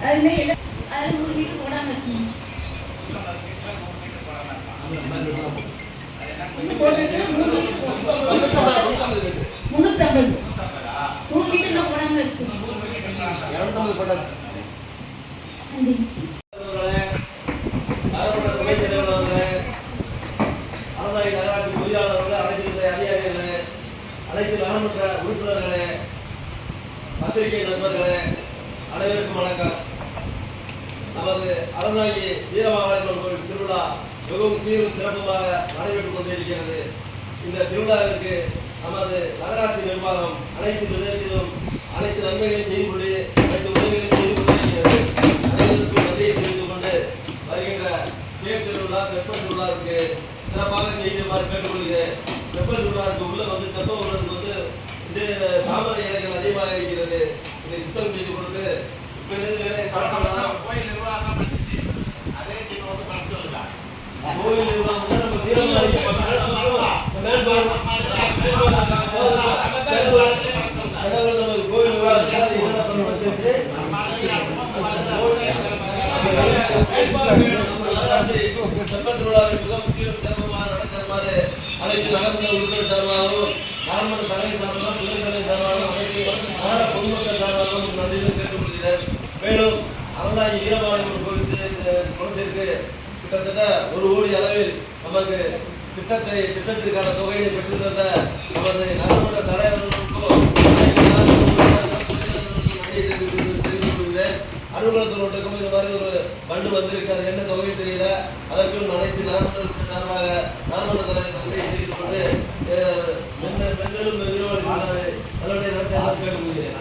அதுமாரி அதில் 3 மீட்டர் போடாமல் இருக்குங்க. இன்னும் போட்டுட்டு 3 மீட்டர் 350 3 மீட்டர் தான் போடாமல் இருக்குங்க. 250 போட்டாச்சு. நன்றி. நகர்மன்ற துணைத் தலைவர் அவர்களே, அறந்தாங்கி நகராட்சி பொறியாளர் அவர்களே, அனைத்து அதிகாரிகளே, அனைத்து நகர்மன்ற உறுப்பினர்களே, பத்திரிகை நண்பர்களே, அனைவருக்கும் வணக்கம். நமது அறந்தாங்கி வீரமாகாளியம்மன் கோவில் திருவிழா மிகவும் சீரும் சிறப்புமாக நடைபெற்றுக் கொண்டிருக்கிறது. இந்த திருவிழாவிற்கு நமது நகராட்சி நிர்வாகம் அனைத்து விதத்திலும் அனைத்து நன்மைகளையும் செய்து கொண்டு அனைத்து உதவிகளையும் செய்து கொண்டிருக்கிறது. அனைவருக்கும் நன்றியை தெரிவித்துக் கொண்டு வருகின்ற தேர் திருவிழா தெப்பல் திருவிழாவிற்கு சிறப்பாக செய்துமாறு கேட்டுக்கொள்கிறேன். தெப்பல் திருவிழாவிற்கு உள்ள வந்து தெப்பம் உள்ளதுக்கு வந்து இந்த தாமரை இலைகள் அதிகமாக இருக்கிறது. இதை சுத்தம் செய்து கொடுத்து இப்பொழுது வேலை கோயில் நிர்வாகம் நம்ம வீரமாரி கடவுள் நமக்கு கோயில் திருவிழாவை மிகவும் சீரும் சிறப்புமாக நடத்துமாறு அனைத்து நகர்மன்ற உறுப்பினர் சார்பாகவும் நகர்மன்ற தலைமை சார்பாகவும் துணை தலைமை சார்பாகவும் அனைத்து நகர பொதுமக்கள் சார்பாகவும் நன்றியுடன் கேட்டுக்கொள்கிறேன். மேலும் அறந்தாங்கி வீரமாளியம்மன் கோவில் குளத்திற்கு கிட்டத்தட்ட 1 கோடி அளவில் நமக்கு திட்டத்திற்கான தொகையை பெற்றிருந்த நமது நகர்மன்ற தலைவர்களுக்கும் அலுவலகத்தில் ஒன்றுக்கும் இது மாதிரி ஒரு ஃபண்டு வந்திருக்காது, என்ன தொகை தெரியல. அதற்கும் அனைத்து நகர்மன்ற சார்பாக நகர்மன்ற தலைவர் நன்றியை தெரிவித்துக் கொண்டு மென்மேலும் நல்லபடியாக நடத்த கேட்டுக்கொள்கிறேன்.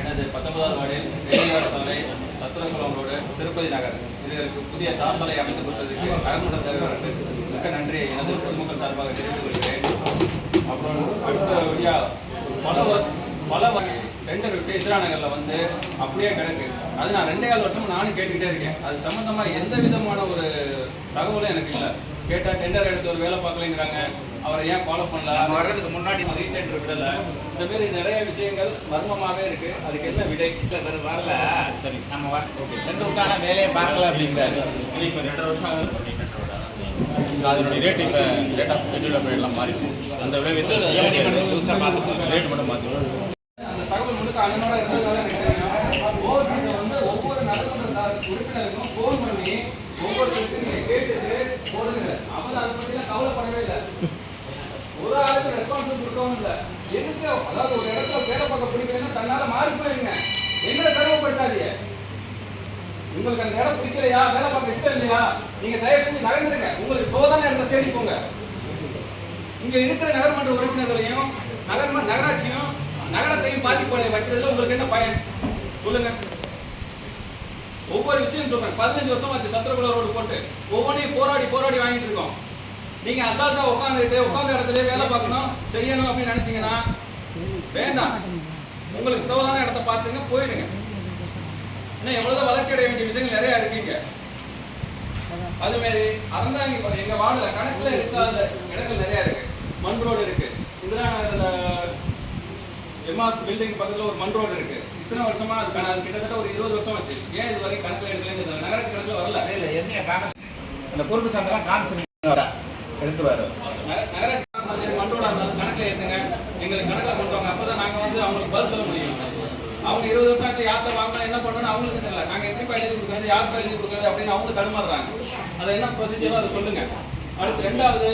எனது 19வது வார்டில் பெரியார் சாலை, சத்திரகுளம் ரோடு, திருப்பதி நகர் இதற்கு புதிய தார் சாலை அமைத்துக் கொடுத்ததற்கு நகர்மன்ற தலைவருக்கு மிக்க நன்றியை எனது பொதுமக்கள் சார்பாக தெரிவித்துக் கொள்கிறேன். அப்புறம் அடுத்தபடியாக பல வகை டெண்டர் விட்டு இந்திரா நகரில் வந்து அப்படியே கிடக்கு. அது நான் 2.5 வருஷமா நானும் கேட்டுக்கிட்டே இருக்கேன். அது சம்மந்தமாக எந்த விதமான ஒரு தகவலும் எனக்கு இல்லை. கேட்டால் டெண்டர் எடுத்து ஒரு வேலை பார்க்கலைங்கிறாங்க. அவரை ஏன் ஃபாலோ பண்ணல, வர்றதுக்கு முன்னாடி ரீடெண்டர் விடலை. இந்த மாதிரி நிறைய விஷயங்கள் மர்மமாகவே இருக்கு. அதுக்கு என்ன விடை வரல? சரி, நம்ம டெண்டருக்கான வேலையை பார்க்கல அப்படிங்கிறாரு. இப்போ 2.5 வருஷம் ஆகுது. அதனுடைய ரேட் இப்போ ரேட் ஆஃப் ஷெட்யூல் எல்லாம் மாறிடுச்சு. அந்த விளைவித்து புதுசாக பார்த்து ரேட் மட்டும் மாற்றி அந்த தகவல் முழுக்க அண்ணனோட இருந்ததால எனக்கு தெரியும். ஓவர்சீஸை வந்து ஒவ்வொரு நகர்மன்ற உறுப்பினருக்கும் ஃபோன் பண்ணி ஒவ்வொருத்தருக்கும் நீங்கள் கேட்டுட்டு போடுங்க. அவங்க அதை பற்றிலாம் கவலைப்படவே இல்லை. ஒரு ஆளுக்கு ரெஸ்பான்சிபிள் கொடுக்கவும் இல்லை. எதுக்கு அதாவது ஒரு இடத்துல வேலை பார்க்க பிடிக்கலன்னா தன்னால் மாறி போயிருங்க. எங்களை சிரமப்படுத்தாதீங்க. உங்களுக்கு அந்த இடம் பிடிக்கலையா, வேலை பார்க்க இஷ்டம் இல்லையா, நீங்க தயவு செஞ்சு நகர்ந்துருங்க. உங்களுக்கு தோதான இடத்தை தேடி போங்க. இங்க இருக்கிற நகர்மன்ற உறுப்பினர்களையும் நகராட்சியும் நகரத்தையும் பாதிப்பு வைக்கிறதுல உங்களுக்கு என்ன பயன் சொல்லுங்க. ஒவ்வொரு விஷயம் சொல்றேன். 15 வருஷம் ஆச்சு சத்திரகுளம் ரோடு போட்டு ஒவ்வொன்றையும் போராடி வாங்கிட்டு இருக்கோம். நீங்க அசால்ட்டா உட்கார்ந்த இடத்துல வேலை பார்க்கணும் செய்யணும் அப்படின்னு நினைச்சீங்கன்னா வேண்டாம். உங்களுக்கு தோதான இடத்தை பார்த்துங்க, போயிடுங்க. இன்னும் எவ்வளவு வளர்ச்சி அடைய வேண்டிய விஷயங்கள் நிறைய இருக்கீங்க. அது மாதிரி அறந்தாங்கி எங்க வார்டுல கணக்குல எடுக்காத இடங்கள் நிறைய இருக்கு. மண் ரோடு இருக்கு, இந்திரா நகர் எம்ஆர் பில்டிங் பக்கத்துல ஒரு மண் ரோடு இருக்கு. இத்தனை வருஷமா அது கிட்டத்தட்ட ஒரு 20 வருஷம் ஆச்சு. ஏன் இது வரைக்கும் கணக்குல எடுக்கலன்னு நகர கணக்குல வரல. அந்த பொறுப்பு சந்தெல்லாம் காமிச்சு எடுத்துருவாரு. நகராட்சி மண் ரோடு கணக்குல ஏற்றுங்க, எங்களுக்கு கணக்கில் கொண்டு வாங்க. அப்பதான் நாங்க வந்து அவங்களுக்கு பதில் சொல்ல முடியும். அவங்க 20 வருஷம் ஆச்சு யார்கிட்ட வாங்கினா என்ன பண்ணணும்னு அவங்களுக்கு தெரியல. நாங்கள் எப்படி எழுதி கொடுக்குறது, யார்கிட்ட எழுதி கொடுக்குறது அப்படின்னு அவங்க தடுமாறுறாங்க. அதை என்ன ப்ரொசீஜரோ அதை சொல்லுங்க. அடுத்து 2வது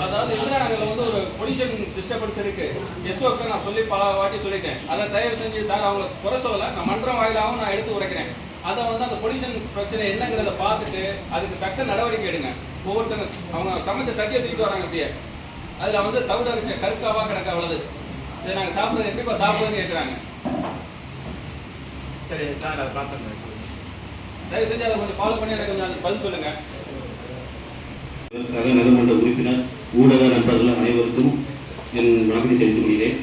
அதாவது இந்திரா நகரில் வந்து ஒரு பொல்யூஷன் டிஸ்டர்பன்ஸ் இருக்கு. எஸ்ஓக்கு நான் சொல்லி பல வாட்டி சொல்லிட்டேன். அதை தயவு செஞ்சு சார் அவங்க குறை சொல்லலை, நான் மன்றம் வாயிலாகவும் நான் எடுத்து உரைக்கிறேன். அதை வந்து அந்த பொல்யூஷன் பிரச்சனை என்னங்கிறத பார்த்துட்டு அதுக்கு தக்க நடவடிக்கை எடுங்க. ஒவ்வொருத்தங்க அவங்க சமைச்ச சட்டியை தூக்கிட்டு வராங்க. அப்படியே அதில் வந்து தவிட இருக்க கருக்காவா கிடக்கா அவ்வளவு. இதை நாங்கள் சாப்பிட்றது எப்படிப்பா சாப்பிடுறதுன்னு கேட்குறாங்க. சரி சார், அதை பார்த்துங்க. தயவு செஞ்சு அதை கொஞ்சம் ஃபாலோ பண்ணி எனக்கு கொஞ்சம் பதில் சொல்லுங்க. சக நகர்மன்ற உறுப்பினர் ஊடக நண்பர்கள் அனைவருக்கும் என் வணக்கத்தை தெரிவித்துக் கொள்கிறேன்.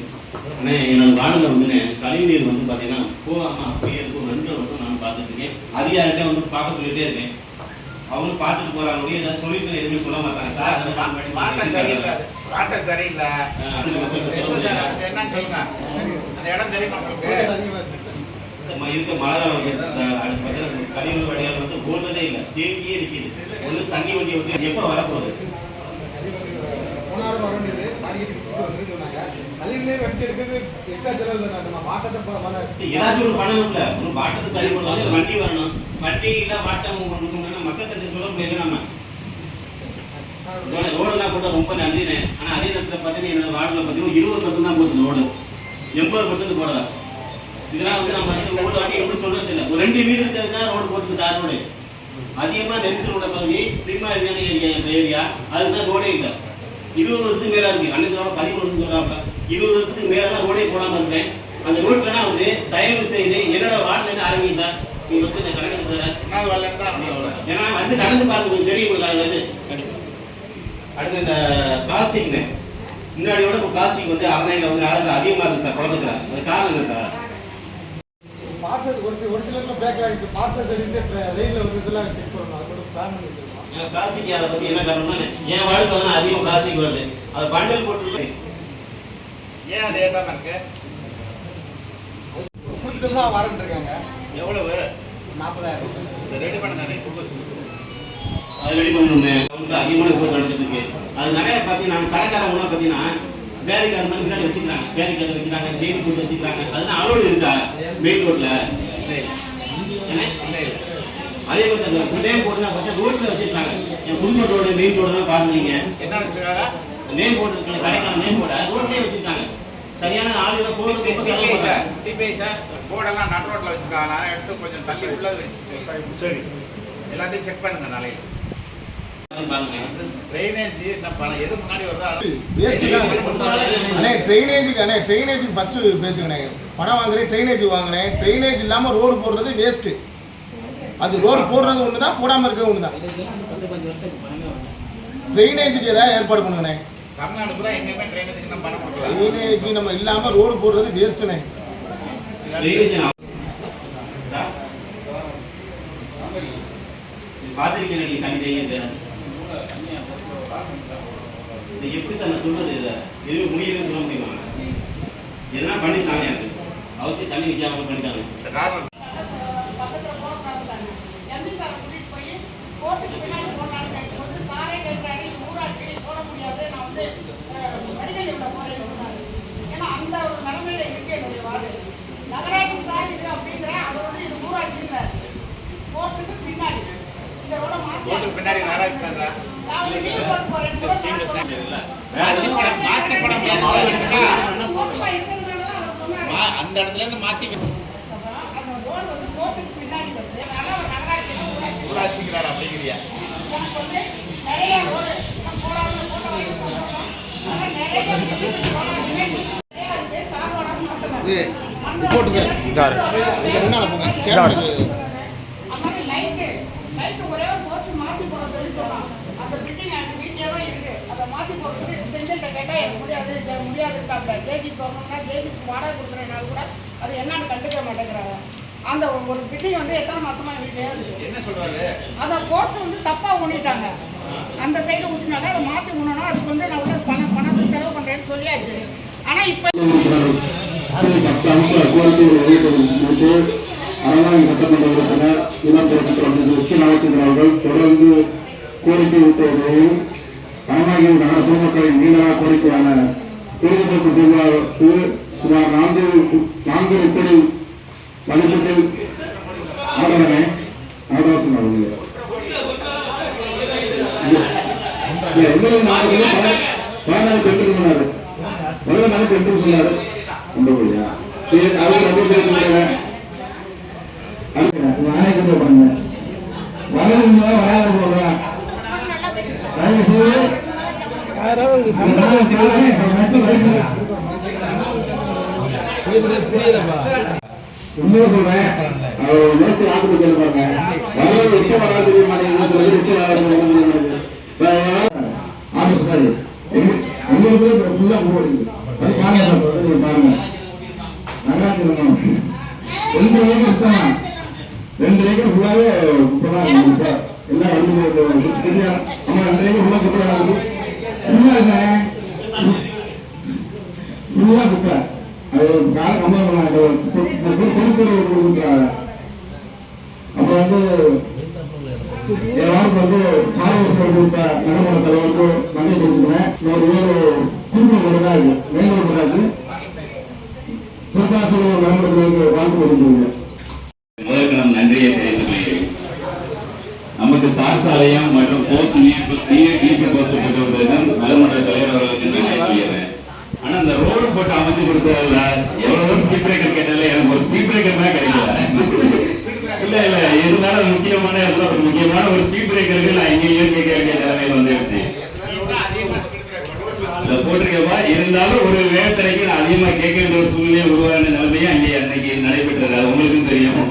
ஆனால் எனது வார்டில் வந்து கழிவுநீர் வந்து பார்த்தீங்கன்னா போகாமல் அப்படியே இருக்கும். 2 வருஷம் நான் பார்த்துட்டு இருக்கேன். அதிகாரிகிட்ட வந்து பார்க்க சொல்லிகிட்டே இருக்கேன். அவங்க பார்த்துட்டு போறாங்க, ஏதாவது சொல்யூஷன் எதுவுமே சொல்ல மாட்டாங்க. சார் வாட்டம் சரியில்லை, வாட்டம் சரியில்லை. என்னன்னு சொல்லுங்க, அந்த இடம் தெரியும் மக்களுக்கு. இருக்க மழை காலம் வந்துருக்கு சார். அடுத்து பார்த்தீங்கன்னா கழிவு வடிகால் வந்து ஓடுறதே இல்லை, தேங்கியே நிற்கிது. ஒன்று தண்ணி வண்டி வந்து எப்போ வரப்போகுது? ஏதாச்சும் ஒரு பண்ணணும்ல, ஒரு வாட்டத்தை சரி பண்ணுவாங்க, வண்டி வரணும். வண்டி இல்லை வாட்டம் மக்கள்கிட்ட சொல்ல முடியல. நம்ம ரோடெல்லாம் போட்டால் ரொம்ப நன்றினேன். ஆனால் அதே நேரத்தில் பார்த்தீங்கன்னா என்னோட வார்டில் பார்த்தீங்கன்னா 20% தான் போட்டுது ரோடு, 80% போடல. இதெல்லாம் வந்து நம்ம வந்து ஒவ்வொரு வாட்டி எப்படி சொல்றது இல்லை. ஒரு 2 வீடு இருக்கிறதுனா ரோடு போட்டுருக்கு, தார் ரோடு. அதிகமாக நெரிசல் உள்ள பகுதி ஸ்லிம்மா ஏரியா அதுக்குதான் ரோடே இல்லை. 20 வருஷத்துக்கு மேலே இருக்கு. அன்னைக்கு 13 வருஷம் சொல்றாங்க. 20 வருஷத்துக்கு மேலே ரோடே போடாமல் இருக்கேன். அந்த ரோட்லனா வந்து தயவு செய்து என்னோட வார்டிலேருந்து ஆரம்பிங்க சார். நீ ஃபஸ்ட்டு இந்த கணக்கு ஏன்னா வந்து நடந்து பார்த்து தெரியும் உங்களுக்கு. அடுத்து இந்த பிளாஸ்டிக்னு முன்னாடியோட இப்போ பிளாஸ்டிக் வந்து அரசாங்கம் வந்து அதிகமாக இருக்குது சார் குழந்தைங்க. அது காரணம் என்ன சார்? ஒரு சிலர்லாம் பேக் ஆகிட்டு பார்சல் சர்வீஸ் ரயிலில் வந்து இதெல்லாம் செக் பண்ணணும். அது மட்டும் பிளான் பண்ணி வச்சிருக்கோம். பிளாஸ்டிக் அதை பற்றி என்ன காரணம்னா என் வாழ்க்கை வந்து அதிகம் பிளாஸ்டிக் வருது. அது பண்டல் போட்டு ஏன் அது ஏதாம இருக்கு? கொடுத்துட்டு தான் வரேன் இருக்காங்க. எவ்வளவு? 40,000 ரெடி பண்ணுங்க. அது ரெடி பண்ணணுமே. அவங்களுக்கு அதிகமான விபத்து நடந்துட்டு இருக்கு. அது நிறைய பார்த்தீங்கன்னா கடைக்காரவங்களாம் பார்த்தீங்கன்னா பேரிகார்டு மாதிரி முன்னாடி வச்சுக்கிறாங்க, பேரிகார்டு வைக்கிறாங்க, செயின் போட்டு வச்சுக்கிறாங்க. அதெல்லாம் அலோடு இருக்கா மெயின் ரோட்ல? அதே மாதிரி நேம் போட்டுனா பார்த்தா ரோட்ல வச்சுருக்காங்க. என் புதுக்கோட்டை ரோடு மெயின் ரோடுலாம் பாருங்க, என்ன வச்சிருக்காங்க? நேம் போட்டு இருக்காங்க, கடைக்கான நேம் போட ரோட்லேயே வச்சுருக்காங்க. சரியான ஆளுகளை போடுறது ரொம்ப செலவு சார். போர்டெல்லாம் நட் ரோட்ல வச்சிருக்காங்க, எடுத்து கொஞ்சம் தள்ளி உள்ளது வச்சு சரி எல்லாத்தையும் செக் பண்ணுங்க. நாளைக்கு ட்ரைனேஜ் எது முன்னாடி வருதோ ட்ரைனேஜுக்கு ஃபர்ஸ்ட் பேசுங்கண்ணே. பணம் வாங்குறேன், ட்ரைனேஜ் வாங்கினேன். ட்ரைனேஜ் இல்லாமல் ரோடு போடுறது வேஸ்ட்டு. அது ரோடு போடுறது ஒன்று தான், போடாமல் இருக்கிறது ஒன்று தான். ட்ரைனேஜுக்கு ஏதாவது ஏற்பாடு பண்ணுங்கண்ணே. தமிழ்நாடு பூரா எங்கேயுமே ட்ரைனேஜுக்கு நம்ம பணம் கொடுக்கலாம். ட்ரைனேஜ் நம்ம இல்லாமல் ரோடு போடுறது வேஸ்ட்டுண்ணே. பார்த்துருக்கேன் நீங்க தண்ணி தேங்க இது எப்படி சார் நான் சொல்றது? இதை எதுவுமே முடியலன்னு சொல்ல முடியுமா? எதனா பண்ணிட்டாங்க, எனக்கு அவசியம் தண்ணி நிற்காம பண்ணிட்டாங்க. பக்கத்தில் போகக்கூடாது. எம்பி சாரை கூட்டிகிட்டு போய் கோர்ட்டுக்கு பின்னாடி போடலான்னு கேட்கும்போது சாரே கேட்குறாரு, இது ஊராட்சி போட முடியாது, நான் வந்து மெடிக்கல் இவ்வளோ போகிறேன்னு சொன்னார். ஏன்னா அந்த ஒரு நிலைமையில இருக்கு என்னுடைய வார்டு. நகராட்சி சார் இது அப்படிங்கிறேன், அது வந்து இது ஊராட்சின்னு கோர்ட்டுக்கு பின்னாடி இந்த ரோட மாற்றி பின்னாடி நகராட்சி சார் நான் லீவ் போட்டு போகிறேன்னு கூட சார் அந்த இடத்துல இருந்து மாற்றி அந்த ரோடு வந்து கோர்ட்டுக்கு பின்னாடி வந்து ஊராட்சிக்கிறார் அப்படிங்கிறியா? எனக்கு வந்து நிறைய ரோடு போடாமல் போட்ட வரைக்கும் சந்தோஷம். ஆனால் நிறைய ரிப்போர்ட் சார் முன்னால் போங்க. அம்மாடி லைட்டு ஒரே ஒரு போஸ்ட் மாற்றி போட சொல்லி சொன்னான். அந்த பில்டிங் எனக்கு வீட்டிலே தான் இருக்குது. அதை மாற்றி போடுறதுக்கு செஞ்சல்கிட்ட கேட்டால் எனக்கு முடியாதுட்டாப்ல. ஜேஜி போகணும்னா ஜேஜி வாடகை கொடுக்குறனால கூட அது என்னன்னு கண்டுக்க மாட்டேங்கிறாங்க. அந்த ஒரு பில்டிங் வந்து எத்தனை மாசமா வீட்டிலே இருக்குது. என்ன சொல்றாரு? அந்த போஸ்ட் வந்து தப்பாக ஊனிட்டாங்க. அந்த சைடு ஊற்றினாங்க, அதை மாற்றி ஊனணும். அதுக்கு வந்து நான் உள்ள பணத்தை செலவு பண்ணுறேன்னு சொல்லியாச்சு. ஆனால் இப்போ 10 அம்ச கோரிக்கைகளை அறநாயக சட்டமன்ற உறுப்பினர் அவர்கள் தொடர்ந்து கோரிக்கை விட்டதையும் அறநாயக நகர பொதுமக்களின் நீண்டா கோரிக்கையான பொழுதுபோக்கு பூங்காவுக்கு சுமார் 4 கோடி மதிப்பீட்டில் ஆதரவை ஆலோசனை சொன்னாரு. அவங்க வந்து பேசுறாங்க, நாயக்கு பண்ணுங்க வரல வராத போடுறேன். இன்னும் சொல்றேன், ஆக்குப்பட்டு இருப்பாங்க வரல எப்ப வராது தெரிய மாட்டேங்குது. ஆபீஸ் மாதிரி எங்களுக்கு ஃபுல்லா போடுங்க. அது பாருங்க பாருங்க நகராட்சி 2 ஏக்கர் சுத்தமா 2 ஏக்கர் ஃபுல்லாவே இப்பதான் எல்லாம் வந்து தெரியும். அம்மா ரெண்டு உள்ள குப்பை ஃபுல்லா இருந்தேன், ஃபுல்லா குப்பை. அது கால கம்மா பொறுத்தர் கொடுக்குறாங்க. அப்புறம் வந்து என் வார்டுக்கு வந்து சாலை வசதி கொடுத்த நகர்மன்ற தலைவருக்கு நன்றி தெரிவிச்சுக்கிறேன். ஒரு 7 குடும்பம் மட்டும் தான் இருக்கு. மேலூர் பட்டாச்சு சிறப்பாசன நகர்மன்றத்தில் வாழ்த்து தெரிவிச்சுக்கிறேன். முதலுக்கு நம் நன்றியை தெரிவித்துக் கொள்கிறேன். நமக்கு தார் சாலையம் மற்றும் போஸ்ட் ஈர்ப்பு போஸ்ட் பெற்றுவதற்கும் நகர்மன்ற தலைவர் அவர்களுக்கு நன்றி சொல்கிறேன். ஆனா இந்த ரோடு போட்டு அமைச்சு கொடுத்ததுல எவ்வளவு ஸ்பீட் பிரேக்கர் கேட்டாலே எனக்கு ஒரு ஸ்பீட் பிரேக்கர் தான் கிடைக்கல. இல்ல இருந்தாலும் முக்கியமான ஒரு ஸ்பீட் பிரேக்கருக்கு நான் எங்கேயும் கேட்க வேண்டிய நிலைமையில வந்துருச்சு. போட்டிருக்கப்பா இருந்தாலும் ஒரு வேகத்தரைக்கு நான் அதிகமா கேட்க வேண்டிய ஒரு சூழ்நிலையை உருவான நிலைமையும் அங்கே அன்னைக்கு நடைபெற்றிருக்காது. உங்களுக்கும் தெரியும்.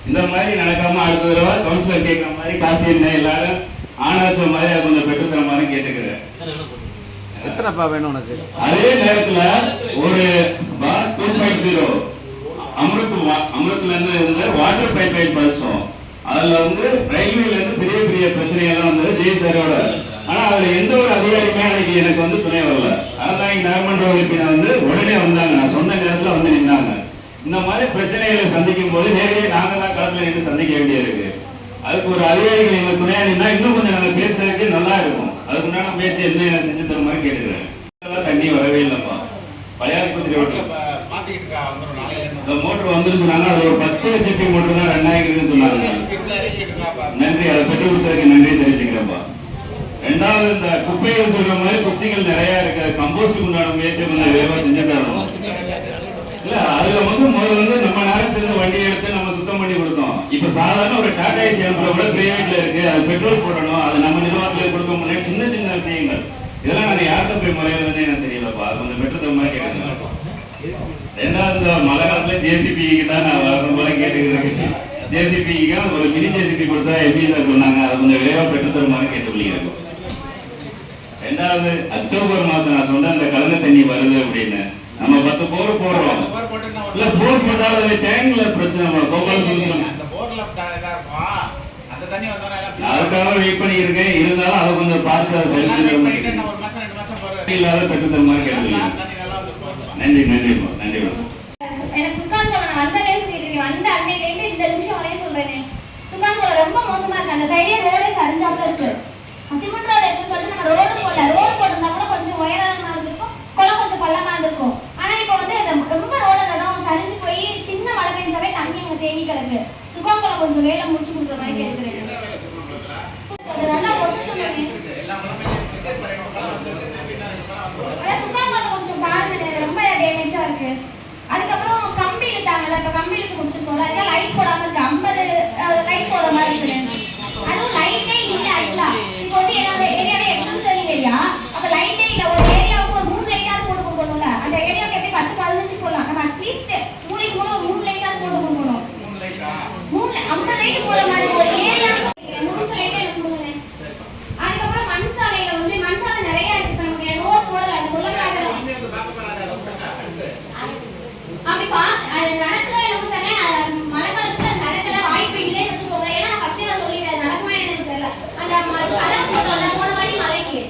இந்த மாதிரி நடக்காம அடுத்த தடவை கவுன்சிலர் கேட்கிற மாதிரி காசு என்ன எல்லாரும் ஆணாச்ச மாதிரி அதை கொஞ்சம் பெற்றுத்தர மாதிரி கேட்டுக்கிறேன். எத்தனைப்பா வேணும் உனக்கு? அதே நேரத்துல ஒரு 2.0 அமிர்தத்துல இருந்து வாட்டர் பைப் லைன் பதிச்சோம். அதுல வந்து ரயில்வேல இருந்து பெரிய பெரிய பிரச்சனைகள்லாம் வந்தது ஜெயசாரோட. ஆனா அதுல எந்த ஒரு அதிகாரியுமே அன்னைக்கு எனக்கு வந்து துணை வரல. அதான் இங்க நகர்மன்ற உறுப்பினர் வந்து உடனே வந்தாங்க, நான் சொன்ன நேரத்துல வந்து நின்னாங்க. இந்த மாதிரி பிரச்சனைகளை சந்திக்கும் போது நேரடியாக நாங்க தான் களத்துல நின்று சந்திக்க வேண்டிய இருக்கு. அதுக்கு ஒரு அதிகாரிகள் எங்க துணையா நின்னா இன்னும் கொஞ்சம் நாங்க பேசுறதுக்கு நல்லா இருக்கும். அதுக்கு உண்டான முயற்சி என்ன செஞ்சு தர மாதிரி கேட்டுக்கிறேன். தண்ணி வரவே இல்லப்பா. பழைய ஆஸ்பத்திரி ரோட்ல மோட்டர் வந்துன்னு சொன்னாங்க. அது ஒரு 10 HP மோட்டர் தான் 2000 சொன்னாங்க. நன்றி, அதை பெற்று கொடுத்ததுக்கு நன்றி தெரிவிச்சுக்கிறேன்ப்பா. ரெண்டாவது இந்த குப்பைகள் சொல்ற மாதிரி குச்சிகள் நிறைய இருக்கு. கம்போஸ்டுக்கு உண்டான முயற்சி கொஞ்சம் விரைவா செஞ்சு தரணும். இல்ல அதுல வந்து முதல்ல வந்து நம்ம நேரம் சேர்ந்து வண்டி எடுத்து நம்ம சுத்தம் பண்ணி கொடுத்தோம். இப்ப சாதாரண ஒரு டாடா ஏசி அனுப்புற கூட பிரைவேட்ல இருக்கு. அது பெட்ரோல் போடணும், அது நம்ம நிர்வாகத்துல கொடுக்க முடியாது. சின்ன சின்ன விஷயங்கள் இதெல்லாம் நான் யார்கிட்ட போய் முறையிறதுன்னு எனக்கு தெரியலப்பா. அது கொஞ்சம் பெற்று தர மாதிரி கேட்டுங்க. ரெண்டாவது இந்த மழை காலத்துல ஜேசிபிக்கு தான் நான் வரணும் போல கேட்டுக்கிறேன். ஜேசிபிக்கு ஒரு மினி ஜேசிபி கொடுத்தா எப்படி சார் சொன்னாங்க, அது கொஞ்சம் விரைவா பெற்று தருமாறு கேட்டுக்கொள்கிறேன். ரெண்டாவது அக்டோபர் மாசம் நான் சொன்ன அந்த கலந்த தண்ணி வருது அப்படின்னு நம்ம 10 போர் போடுறோம். இல்ல போர் போட்டாலும் அது டேங்க்ல பிரச்சனை கோபால சொல்லுங்க. அதுக்காக வெயிட் பண்ணி இருக்கேன். இருந்தாலும் அதை கொஞ்சம் பார்த்து அதை சரி இல்லாத பெற்று தருமாறு கேட்டுக்கொள்கிறேன். நன்றி நன்றி நன்றி. எனக்கு சுக்கான்குளம் வந்ததே சொல்லிட்டு வந்த அன்னையிலேருந்து இந்த நிமிஷம் வரையும் சொல்றேனே, சுக்கான்குளம் ரொம்ப மோசமா இருக்கு. அந்த சைடே ரோடே சரிஞ்சாப்ல இருக்கு. சிமெண்ட் ரோடு எப்படி சொல்லிட்டு நம்ம ரோடு போட்டிருந்தா கூட கொஞ்சம் உயரமா இருந்திருக்கும், குளம் கொஞ்சம் பள்ளமா இருந்திருக்கும். ஆனா இப்போ வந்து ரொம்ப ரோடு இடம் சரிஞ்சு போய் சின்ன மழை பெஞ்சாவே தண்ணி அங்க தேங்கி கிடக்கு. சுக்கான்குளம் கொஞ்சம் வேலை முடிச்சு கொடுக்குற மாதிரி கேட்கிறேன். நல்லா ஒசுத்தணும். சுக்கான்குளம் கொஞ்சம் பாருங்க, ரொம்ப டேமேஜா இருக்கு. அதுக்கப்புறம் கம்பி இழுத்தாங்கல்ல, இப்ப கம்பி இழுத்து முடிச்சிருக்கோம்ல, அதுக்கு லைட் போடாம இருக்கு. 50 லைட் போடுற மாதிரி இருக்கு. அதுவும் லைட்டே இல்ல. ஆக்சுவலா இப்போ வந்து என்னோட ஏரியாவே எக்ஸ்டென்ஷன் ஏரியா. அப்ப லைட்டே இல்ல. ஒரு ஏரியாவுக்கு ஒரு 3 லைட்டாவது போட்டு கொடுக்கணும்ல. அந்த ஏரியாவுக்கு எப்படி 10-15 போடலாம். நம்ம அட்லீஸ்ட் மூளைக்கு மூணு ஒரு 3 லைட்டாவது போட்டு கொடுக்கணும். 50 லைட் போடுற மாதிரி ஒரு ஏரியா 3 லைட்டே இருக்கணும்னு. அதுக்கப்புறம் மண் சாலையில வந்து மண் சாலை நிறைய இருக்கு. நமக்கு ரோட் போடல, அது கொள்ளக்காடு அப்படிப்பா. அது நடக்குதா எனக்கு தெரியல. மழை காலத்துல நடக்கல வாய்ப்பு இல்லைன்னு வச்சுக்கோங்க. ஏன்னா நான் ஃபர்ஸ்டே நான் சொல்லிடுறேன், நடக்குமா எனக்கு தெரியல. அந்த கலர் போட்டோம்ல போன வாட்டி மலைக்கு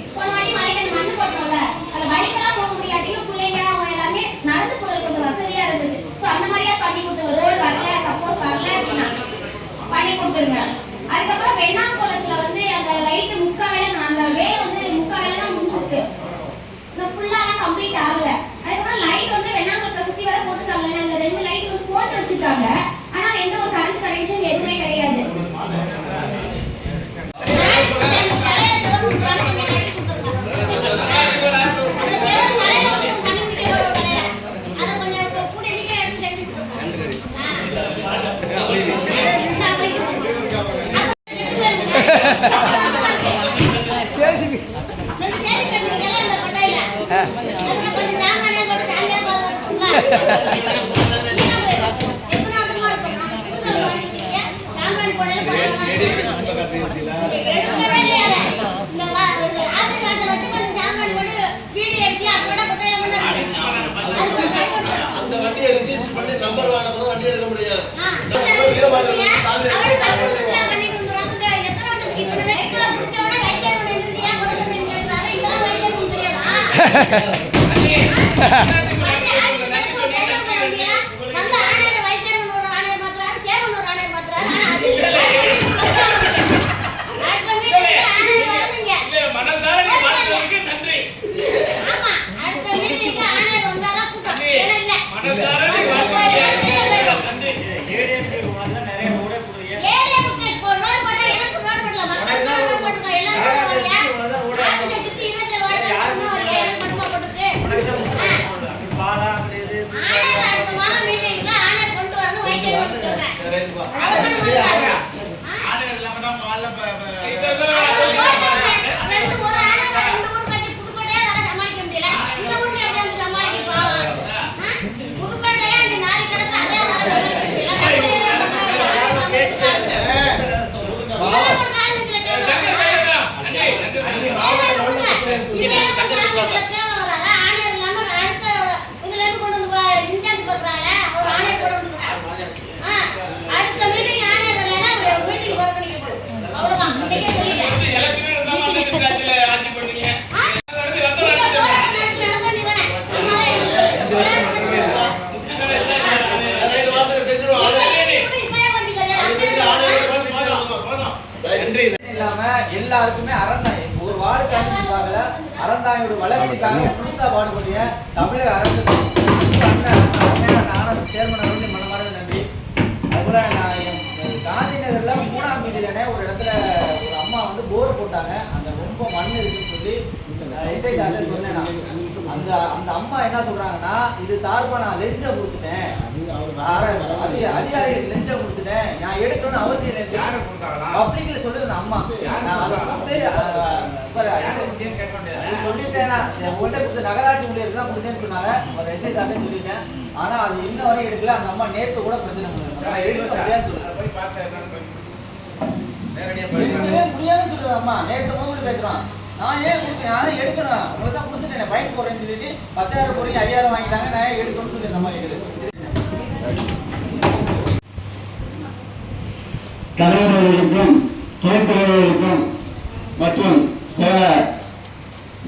அந்த மண்ணு போட்டோம்ல, அதில் பைக்கெல்லாம் போக முடியாட்டியும் பிள்ளைங்க அவங்க எல்லாமே நடந்து போகிறது கொஞ்சம் வசதியா இருந்துச்சு. ஸோ அந்த மாதிரியா பண்ணி கொடுத்துருங்க. ரோடு வரல, சப்போஸ் வரல அப்படின்னா பண்ணி கொடுத்துருங்க. அதுக்கப்புறம் வெண்ணாங்குளத்துல வந்து அந்த லைட்டு அந்த வே வந்து 3/4 வேலை தான் முடிச்சிருக்கு. ஃபுல்லாலாம் கம்ப்ளீட் ஆகல. அதுக்கப்புறம் லைட் வந்து வெண்ணாங்குளத்தை சுத்தி வர போட்டுருக்காங்க. அந்த 2 லைட் வந்து போட்டு வச்சிருக்காங்க. ஆனா எந்த ஒரு கரண்ட் கனெக்ஷன் எதுவுமே கிடையாது. நம்பர் வாங்க வண்டி எடுக்க முடியாது. அந்த ஆணையர் வைத்தியர் ஒரு ஆணையர் மாத்துறாரு, சேர்மன் ஒரு ஆணையர் மாத்துறாரு. அடுத்த மீட்டிங்ல ஆணையர் வரணுங்க. ஆமா, அடுத்த மீட்டிங்ல ஆணையர் வந்தாதான் கூட்டம். ஏன்னா இல்ல ஏடிஎம்க்கு இப்போ ரோடு போட்டா எனக்கு ரோடு போடல, மக்களுக்கு ரோடு போட்டுருக்கோம். எல்லாரும் வரியா 2727 வார்டு வரியா, எனக்கு மட்டுமா போட்டுருக்கு? ஆணையர் அடுத்த மாதம் மீட்டிங்ல ஆணையர் கொண்டு வரணும், வைத்தியர் கொண்டு வரணும். அவர்தான் சொல்றாங்க. ஆணையர் இல்லாம தான் உங்க வாழ்ல ரெண்டு ஒரு ஆணையர் ரெண்டு ஊர் கட்டி புதுக்கோட்டையா அதெல்லாம் சமாளிக்க முடியல. இந்த ஊர்ல எப்படி வந்து சமாளிக்கலாம்? புதுக்கோட்டையா இந்த நாரி கிடக்கு அதே அடுத்த மீட்டிங் ஆணையர் இல்லைன்னா மீட்டிங் ஒர்க் பண்ணிக்க போகுது. அவ்வளவுதான். இன்னைக்கே சொல்லிட்டேன். இல்லாம எல்லாருக்குமே அறந்தாங்க ஒரு வார்டு கண்டிப்பாகல அறந்தாயோட வளர்ச்சிக்காக புதுசா பாடுபடிய தமிழக அரசு நானும் சேர்மன் அவர்கள் மனமார்ந்த நன்றி. அதுபோல காந்தி நகர்ல 3ஆம் வீதியிலே ஒரு இடத்துல ஒரு அம்மா வந்து போர் போட்டாங்க. அந்த ரொம்ப மண் இருக்குன்னு சொல்லி எஸ்ஐ சார்ல சொன்னேன். அந்த அம்மா என்ன சொல்றாங்கன்னா, இது சார்பா நான் லெஞ்சம் கொடுத்துட்டேன், அதிகாரிகளுக்கு லெஞ்சம் கொடுத்துட்டேன், நான் எடுக்கணும்னு அவசியம் இல்லை அப்படிங்கிற சொல்லுது அந்த அம்மா. நான் அதை சொல்லிட்டேன்னா உங்கள்கிட்ட கொடுத்த நகராட்சி ஊழியருக்கு தான் கொடுத்தேன்னு சொன்னாங்க. ஒரு எஸ்ஐ சார்ட்டே சொல்லிட்டேன். ஆனா அது இன்ன வரையும் எடுக்கல. அந்த அம்மா நேத்து கூட பிரச்சனை முடியாதுன்னு சொல்லுது அம்மா. நேற்று மூணு பேசுறான், நான் ஏன் கொடுத்தேன், நான் எடுக்கணும், உங்களுக்கு தான் கொடுத்துட்டேன், பைக் போறேன்னு சொல்லிட்டு 10,000 போறீங்க 5,000 வாங்கிட்டாங்க, நான் எடுக்கணும்னு சொல்லி அந்த அம்மா கேட்குது. தலைவர்களுக்கும் துணைத் தலைவர்களுக்கும் மற்றும் சில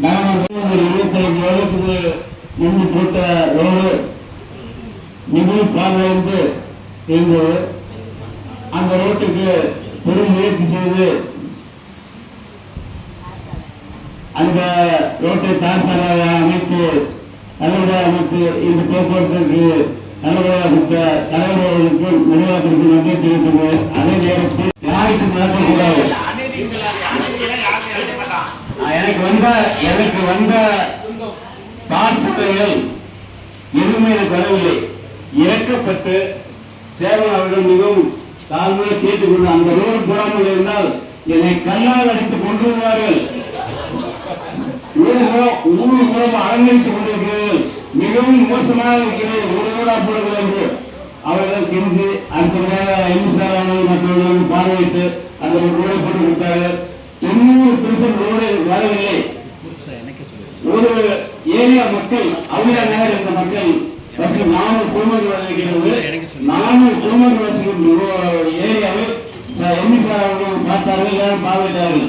நகரங்கள் 25 வருடத்துக்கு முன்பு போட்ட ரோடு மிகவும் பாதுகாத்து இருந்தது. அந்த ரோட்டுக்கு பெரும் முயற்சி செய்து அந்த ரோட்டை தார் சாலையாக அமைத்து நல்லபடியாக அமைத்து இந்த போக்குவரத்திற்கு நல்லபடியாக கொடுத்த தலைவர்களுக்கும் நிர்வாகத்திற்கும் நன்றி தெரிவித்துள்ளது. அதே நேரத்தில் யாருக்கும் நடக்கக்கூடாது. எனக்கு வந்த தார் சாலைகள் எதுவுமே எனக்கு வரவில்லை. இறக்கப்பட்டு சேவன் அவர்கள் மிகவும் தாழ்மையை கேட்டுக்கொண்டு அந்த ரோடு போடாமல் இருந்தால் என்னை கல்லால் அடித்துக் கொண்டு வருவார்கள். ஊர் மூலம் அலங்கரித்துக் கொண்டிருக்கிறது, மிகவும் மோசமாக இருக்கிறது, ஒரு ரோடா போடுகிறது என்று அவர்கள் கெஞ்சி அடுத்ததாக எம்சாரான மற்றவர்கள் பார்வையிட்டு அந்த ரோடை போட்டு கொடுத்தார்கள். 90% ரோடு வரவில்லை. ஒரு ஏரியா மக்கள் அவுரா நகர் என்ற மக்கள் 400 குடும்பங்கள் இருக்கிறது. 400 குடும்பங்கள் வசிக்கும் ஏரியாவை எம்சார் அவர்கள் பார்த்தார்கள், எல்லாரும் பார்வையிட்டார்கள்.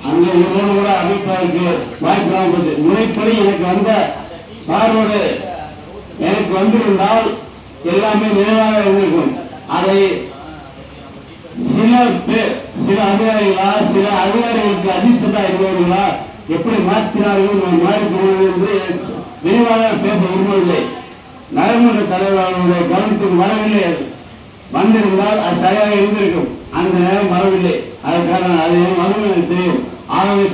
அங்கே ஒரு ரோடு கூட அமைப்பதற்கு வாய்ப்பு போது முறைப்படி எனக்கு வந்த பார்வோடு எனக்கு வந்திருந்தால் எல்லாமே நிறைவாக இருந்திருக்கும். அதை சில அதிகாரிகளுக்கு அதிர்ஷ்டத்தா இருந்தவர்களா எப்படி மாற்றினார்கள் மாறிக்கொள்வது என்று விரிவாக பேச விரும்பவில்லை. நகர்மன்ற தலைவர்களுடைய கவனத்துக்கு வரவில்லை. வந்திருந்தால் அது சரியாக இருந்திருக்கும். அந்த நேரம் வரவில்லை. அதுக்கான அது வரும் எனக்கு தெரியும். ஆகவே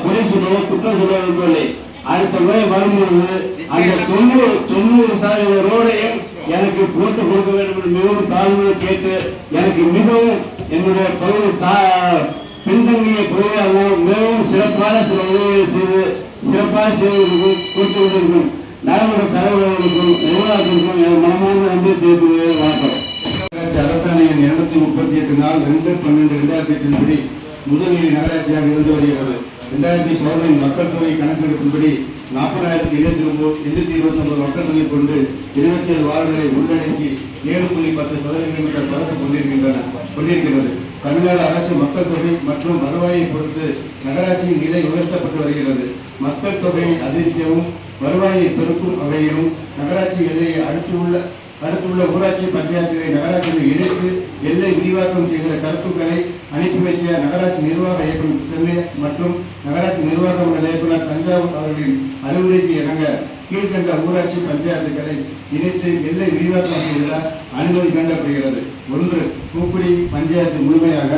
குறை சொல்லுவோ குற்றம் சொல்ல விரும்பவில்லை. அடுத்த முறை வரும்பொழுது அந்த 90% ரோடையும் எனக்கு போட்டு கொடுக்க வேண்டும் என்று மிகவும் தாழ்மையை கேட்டு எனக்கு மிகவும் என்னுடைய பகுதி பின்தங்கிய பகுதியாக மிகவும் சிறப்பான சில உதவிகளை செய்து சிறப்பாக செய்து கொடுத்து கொண்டிருக்கும் நகர்மன்ற தலைவர்களுக்கும் நிர்வாகத்திற்கும் எனது மனமார்ந்த நன்றி தெரிவித்துள்ளேன். வணக்கம். அரசாணையின் 238 நாள் 2/12/2008 படி முதல்நிலை நகராட்சியாக இருந்து வருகிறது. 2011 மக்கள் தொகை கணக்கெடுப்பின்படி 40,829 மக்கள் தொகை கொண்டு 27 வார்டுகளை உள்ளடக்கி 7.10% பரப்பு கொண்டிருக்கிறது. தமிழ்நாடு அரசு மக்கள் தொகை மற்றும் வருவாயை பொறுத்து நகராட்சியின் நிலை உயர்த்தப்பட்டு வருகிறது. மக்கள் தொகையை அதிகரிக்கவும் வருவாயை பெருக்கும் வகையிலும் நகராட்சி எல்லையை அடுத்துள்ள ஊராட்சி பஞ்சாயத்துகளை நகராட்சியில் இணைத்து எல்லை விரிவாக்கம் செய்கிற கருத்துக்களை அனுப்பி வைக்க நகராட்சி நிர்வாக இயக்குநர் சென்னை மற்றும் நகராட்சி நிர்வாக மண்டல இயக்குநர் தஞ்சாவூர் அவர்களின் அறிவுரைக்கு இணங்க கீழ்கண்ட ஊராட்சி பஞ்சாயத்துகளை இணைத்து எல்லை விரிவாக்கம் செய்கிற அனுமதி வழங்கப்படுகிறது. 1. பூக்குடி பஞ்சாயத்து முழுமையாக,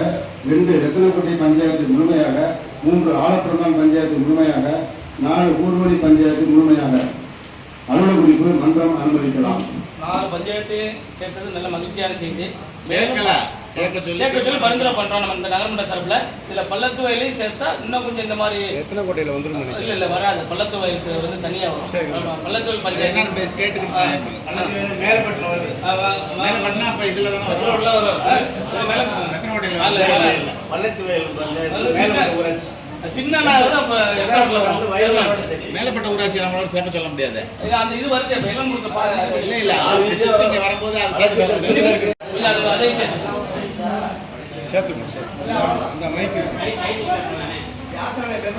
2. ரத்தினக்குடி பஞ்சாயத்து முழுமையாக, 3. ஆலப்புறம் பஞ்சாயத்து முழுமையாக, 4. ஊர்வலி பஞ்சாயத்து முழுமையாக. அலுவலக குறிப்பு மன்றம் அனுமதிக்கலாம். 4 பஞ்சாயத்து சேர்த்தது நல்ல மகிழ்ச்சியான செய்தி. சேர்க்க சொல்லி பரிந்துரை பண்றோம் நம்ம இந்த நகர்மன்ற சார்பில். இதுல பள்ளத்து வயலையும் சேர்த்தா இன்னும் கொஞ்சம் இந்த மாதிரி எத்தனை கோட்டையில வந்துரும்? இல்ல வராது. பள்ளத்து வயலுக்கு வந்து தனியா வரும். பள்ளத்து வயல் பஞ்சாயத்து என்னன்னு கேட்டுக்கிட்டேன். மேலப்பட்டு வருது. மேலப்பட்டுனா அப்ப இதுல தான வரும். எத்தனை கோட்டையில பள்ளத்து வயல் மேலப்பட்டு ஊராட்சி சின்ன மேலப்பட்ட ஊராட்சி நம்மளோட சேர்க்க சொல்ல முடியாது. அந்த இது வருது வெள்ளம் கொடுக்க பாருங்க. இல்ல இங்க வரும்போது அது சேர்த்து அதையும் சேர்த்துக்கணும். இந்த மைக் யாசனை பேச